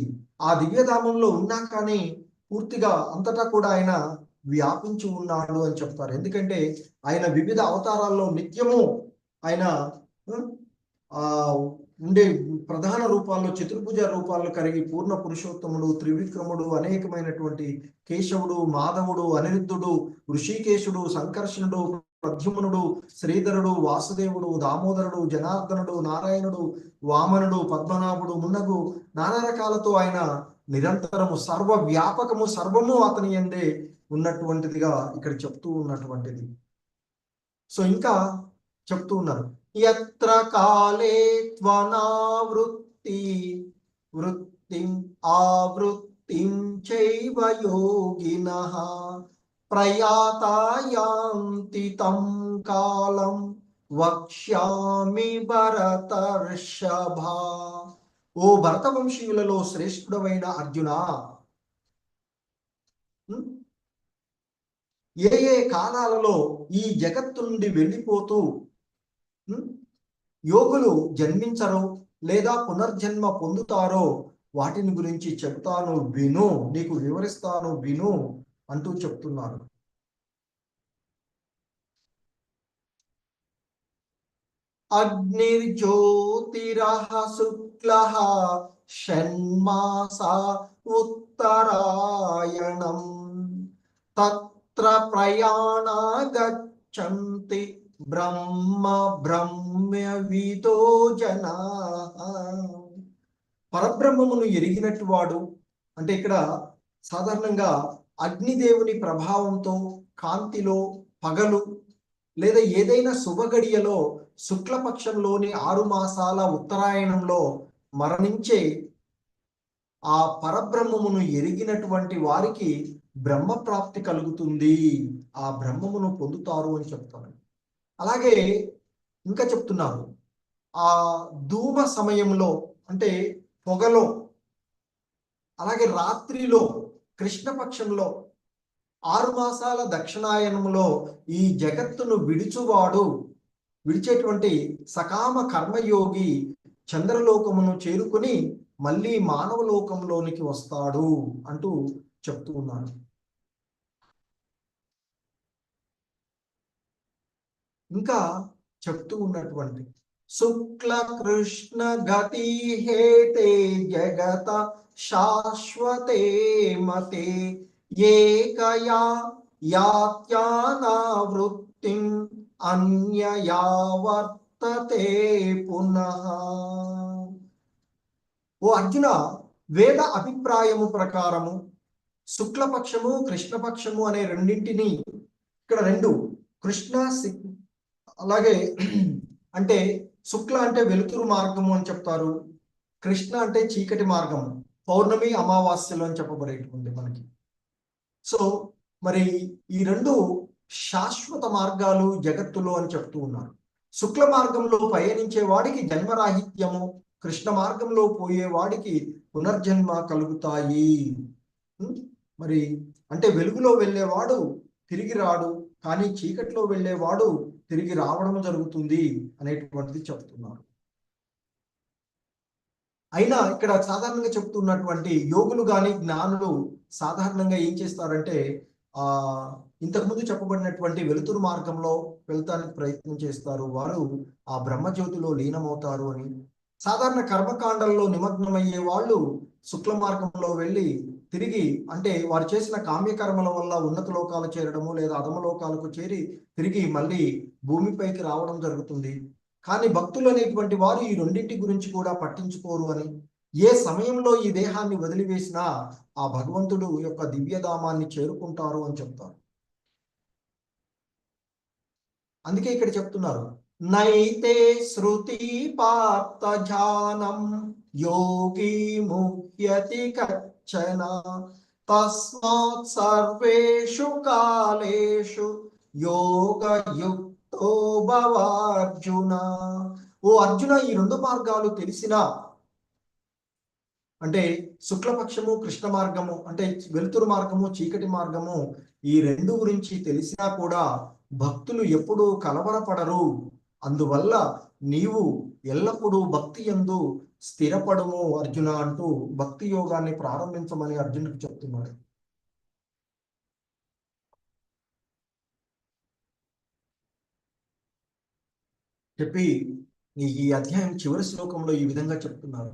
ఆ దివ్యధామంలో ఉన్నా కానీ పూర్తిగా అంతటా కూడా ఆయన వ్యాపించి ఉన్నాడు అని చెప్తారు. ఎందుకంటే ఆయన వివిధ అవతారాల్లో నిత్యము ఆయన ఉండే ప్రధాన రూపాల్లో చతుర్భుజ రూపాల్లో కలిగి పూర్ణ పురుషోత్తముడు, త్రివిక్రముడు, అనేకమైనటువంటి కేశవుడు, మాధవుడు, అనిరుద్ధుడు, ఋషికేశుడు, సంకర్షణుడు, ప్రద్యుమ్నుడు, శ్రీధరుడు, వాసుదేవుడు, దామోదరుడు, జనార్దనుడు, నారాయణుడు, వామనుడు, పద్మనాభుడు మున్నగు నానా రకాలతో ఆయన నిరంతరము సర్వ వ్యాపకము, సర్వము అతని యందే ఉన్నటువంటిదిగా ఇక్కడ చెప్తూ ఉన్నటువంటిది. సో ఇంకా చెప్తూ ఉన్నారు, యత్ర కాలే త్వనావృత్తి వృత్తిం ఆవృత్తిం చైవ యోగినః ప్రయాతాయాంతి తం కాలం వక్ష్యామి భరతర్షభ. ఓ భరతవంశీయులలో శ్రేష్ఠుడమైన అర్జున, ఏ ఏ కాలాలలో ఈ జగత్తు నుండి వెళ్ళిపోతూ యోగులు జన్మించరో లేదా పునర్జన్మ పొందుతారో వాటిని గురించి చెప్తాను విను, నీకు వివరిస్తాను విను అంటూ చెప్తున్నారు. అగ్నిర్జ్యోతిరః శుక్లః షణ్మాసా ఉత్తరాయణం తత్ర ప్రయాణా గచ్చంతి బ్రహ్మ బ్రహ్మవిదో జనా. పరబ్రహ్మమును ఎరిగినట్టు వాడు అంటే ఇక్కడ సాధారణంగా అగ్నిదేవుని ప్రభావంతో కాంతిలో పగలు లేదా ఏదైనా శుభగడియలో శుక్లపక్షంలోని 6 మాసాల ఉత్తరాయణంలో మరణించే ఆ పరబ్రహ్మమును ఎరిగినటువంటి వారికి బ్రహ్మ ప్రాప్తి కలుగుతుంది, ఆ బ్రహ్మమును పొందుతారు అని చెప్తారు. అలాగే ఇంకా చెప్తున్నారు, ఆ ధూమ సమయంలో అంటే పొగలో, అలాగే రాత్రిలో కృష్ణపక్షంలో 6 మాసాల దక్షిణాయనంలో ఈ జగత్తును విడిచేటువంటి సకామ కర్మయోగి చంద్రలోకమును చేరుకుని మళ్ళీ మానవ లోకంలోనికి వస్తాడు అంటూ చెప్తూ ఉన్నాడు. ఇంకా చెప్తూ ఉన్నటువంటి శుక్ల కృష్ణ గతి హేతే జగత శాశ్వతే మతే ఏకయా యాత్యానావృత్తిం అన్యయా వర్తతే పునః. ఓ అర్జున, వేద అభిప్రాయము ప్రకారము శుక్లపక్షము కృష్ణపక్షము అనే రెండింటిని, ఇక్కడ రెండు కృష్ణ అలాగే అంటే శుక్ల అంటే వెలుతురు మార్గము అని చెప్తారు, కృష్ణ అంటే చీకటి మార్గము, పౌర్ణమి అమావాస్యలు అని చెప్పబడేటువంటి మనకి. సో మరి ఈ రెండు శాశ్వత మార్గాలు జగత్తులో అని చెప్తూ ఉన్నారు. శుక్ల మార్గంలో పయనించే వాడికి జన్మరాహిత్యము, కృష్ణ మార్గంలో పోయే వాడికి పునర్జన్మ కలుగుతాయి. మరి అంటే వెలుగులో వెళ్ళేవాడు తిరిగి రాడు, కానీ చీకట్లో వెళ్ళేవాడు తిరిగి రావడం జరుగుతుంది అనేటువంటిది చెప్తున్నారు. అయినా ఇక్కడ సాధారణంగా చెప్తున్నటువంటి యోగులు కానీ జ్ఞానులు సాధారణంగా ఏం చేస్తారంటే ఇంతకుముందు చెప్పబడినటువంటి వెలుతురు మార్గంలో వెళ్తానికి ప్రయత్నం చేస్తారు, వారు ఆ బ్రహ్మజ్యోతిలో లీనమవుతారు అని. సాధారణ కర్మకాండల్లో నిమగ్నమయ్యే వాళ్ళు శుక్ల మార్గంలో వెళ్ళి తిరిగి అంటే వారు చేసిన కామ్యకర్మల వల్ల ఉన్నత లోకాలు చేరడము లేదా అధమ లోకాలకు చేరి తిరిగి మళ్ళీ భూమిపైకి రావడం జరుగుతుంది. కానీ భక్తులు అనేటువంటి వారు ఈ రెండింటి గురించి కూడా పట్టించుకోరు అని, ఏ సమయంలో ఈ దేహాన్ని వదిలివేసినా ఆ భగవంతుడు యొక్క దివ్యధామాన్ని చేరుకుంటారు అని చెప్తారు. అందుకే ఇక్కడ చెప్తున్నారు, నైతే శృతి పార్థ జానం యోగి ముహ్యతి కచ్చన తస్మాత్ సర్వేషు కాలేషు యోగయుక్తో భవ అర్జున. ఓ అర్జున, ఈ రెండు మార్గాలు తెలిసినా అంటే శుక్లపక్షము కృష్ణ మార్గము అంటే వెలుతురు మార్గము చీకటి మార్గము ఈ రెండు గురించి తెలిసినా కూడా భక్తులు ఎప్పుడూ కలవరపడరు. అందువల్ల నీవు ఎల్లప్పుడూ భక్తి యందు స్థిరపడము అర్జున అంటూ భక్తి యోగాన్ని ప్రారంభించమని అర్జునుడికి చెప్తున్నాడు. చెప్పి ఈ అధ్యాయం చివరి శ్లోకంలో ఈ విధంగా చెప్తున్నారు.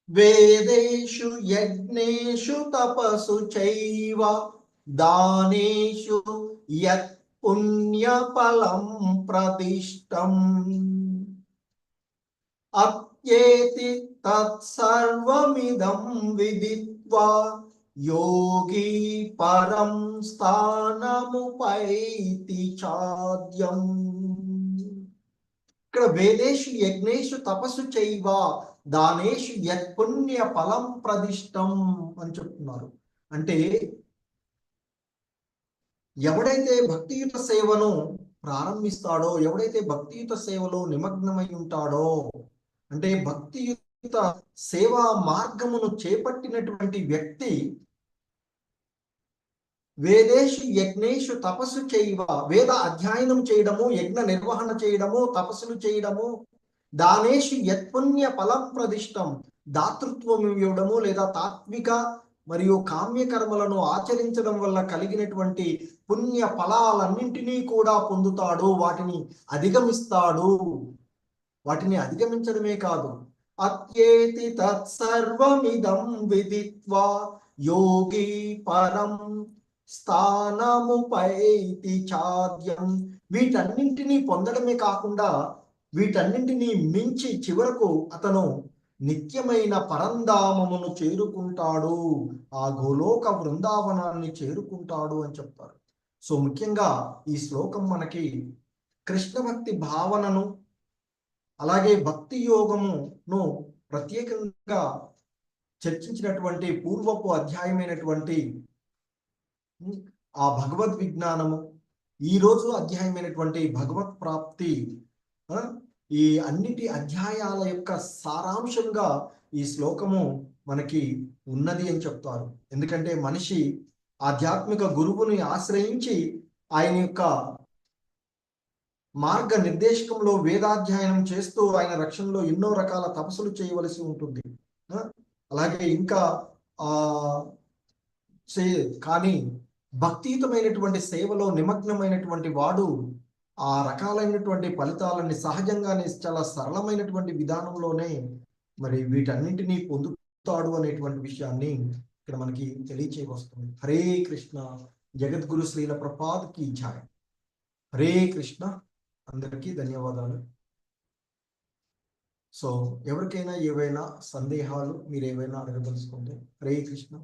వేదేషు యజ్ఞేషు తపసు చైవ దానేషు యత్ పుణ్యఫలం ప్రతిష్టం అత్యేతి తత్సర్వమిదం విదిత్వా యోగి పరం స్థానముపైతి చాద్యం. ఇక్కడ వేదేషు యజ్ఞేషు తపస్సు చైవ దానేషు యత్పుణ్య ఫలం ప్రదిష్టం అని చెప్తున్నారు. అంటే ఎవడైతే భక్తియుత సేవను ప్రారంభిస్తాడో, ఎవడైతే భక్తియుత సేవలో నిమగ్నమై ఉంటాడో, అంటే భక్తియుత సేవా మార్గమును చేపట్టినటువంటి వ్యక్తి వేదేషు యజ్ఞేషు తపస్సు చేయవ, వేద అధ్యయనం చేయడము, యజ్ఞ నిర్వహణ చేయడము, తపస్సులు చేయడము, దానేషు యత్పుణ్య ఫలం ప్రదిష్టం, దాతృత్వం ఇవ్వడము లేదా తాత్విక మరియు కామ్యకర్మలను ఆచరించడం వల్ల కలిగినటువంటి పుణ్య ఫలాలన్నింటినీ కూడా పొందుతాడు, వాటిని అధిగమిస్తాడు. వాటిని అధిగమించడమే కాదు, అత్యేతి తత్సర్వమిదం విదిత్వా యోగి పరం స్థానముపైతి చాద్యం. వీటన్నింటినీ పొందడమే కాకుండా వీటన్నింటినీ మించి చివరకు అతను నిత్యమైన పరంధామమును చేరుకుంటాడు, ఆ గోలోక బృందావనాన్ని చేరుకుంటాడు అని చెప్తారు. సో ముఖ్యంగా ఈ శ్లోకం మనకి కృష్ణ భక్తి భావనను అలాగే భక్తి యోగమును ప్రత్యేకంగా చర్చించినటువంటి పూర్వపు అధ్యాయమైనటువంటి ఆ భగవద్ విజ్ఞానము, ఈరోజు అధ్యాయమైనటువంటి భగవత్ ప్రాప్తి, ఈ అన్నిటి అధ్యాయాల యొక్క సారాంశంగా ఈ శ్లోకము మనకి ఉన్నది అని చెప్తారు. ఎందుకంటే మనిషి ఆధ్యాత్మిక గురువుని ఆశ్రయించి ఆయన యొక్క మార్గ నిర్దేశకంలో వేదాధ్యయనం చేస్తూ ఆయన రక్షణలో ఎన్నో రకాల తపస్సులు చేయవలసి ఉంటుంది. అలాగే ఇంకా కానీ భక్తియుతమైనటువంటి సేవలో నిమగ్నమైనటువంటి వాడు ఆ రకాలైనటువంటి ఫలితాలని సహజంగానే చాలా సరళమైనటువంటి విధానంలోనే మరి వీటన్నింటినీ పొందుతాడు అనేటువంటి విషయాన్ని ఇక్కడ మనకి తెలియచేయవస్తుంది. హరే కృష్ణ. జగద్గురు శ్రీల ప్రపాద్ కి జై. హరే కృష్ణ. అందరికీ ధన్యవాదాలు. సో ఎవరికైనా ఏవైనా సందేహాలు మీరు ఏవైనా అడగదలుచుకుంటే హరే కృష్ణ.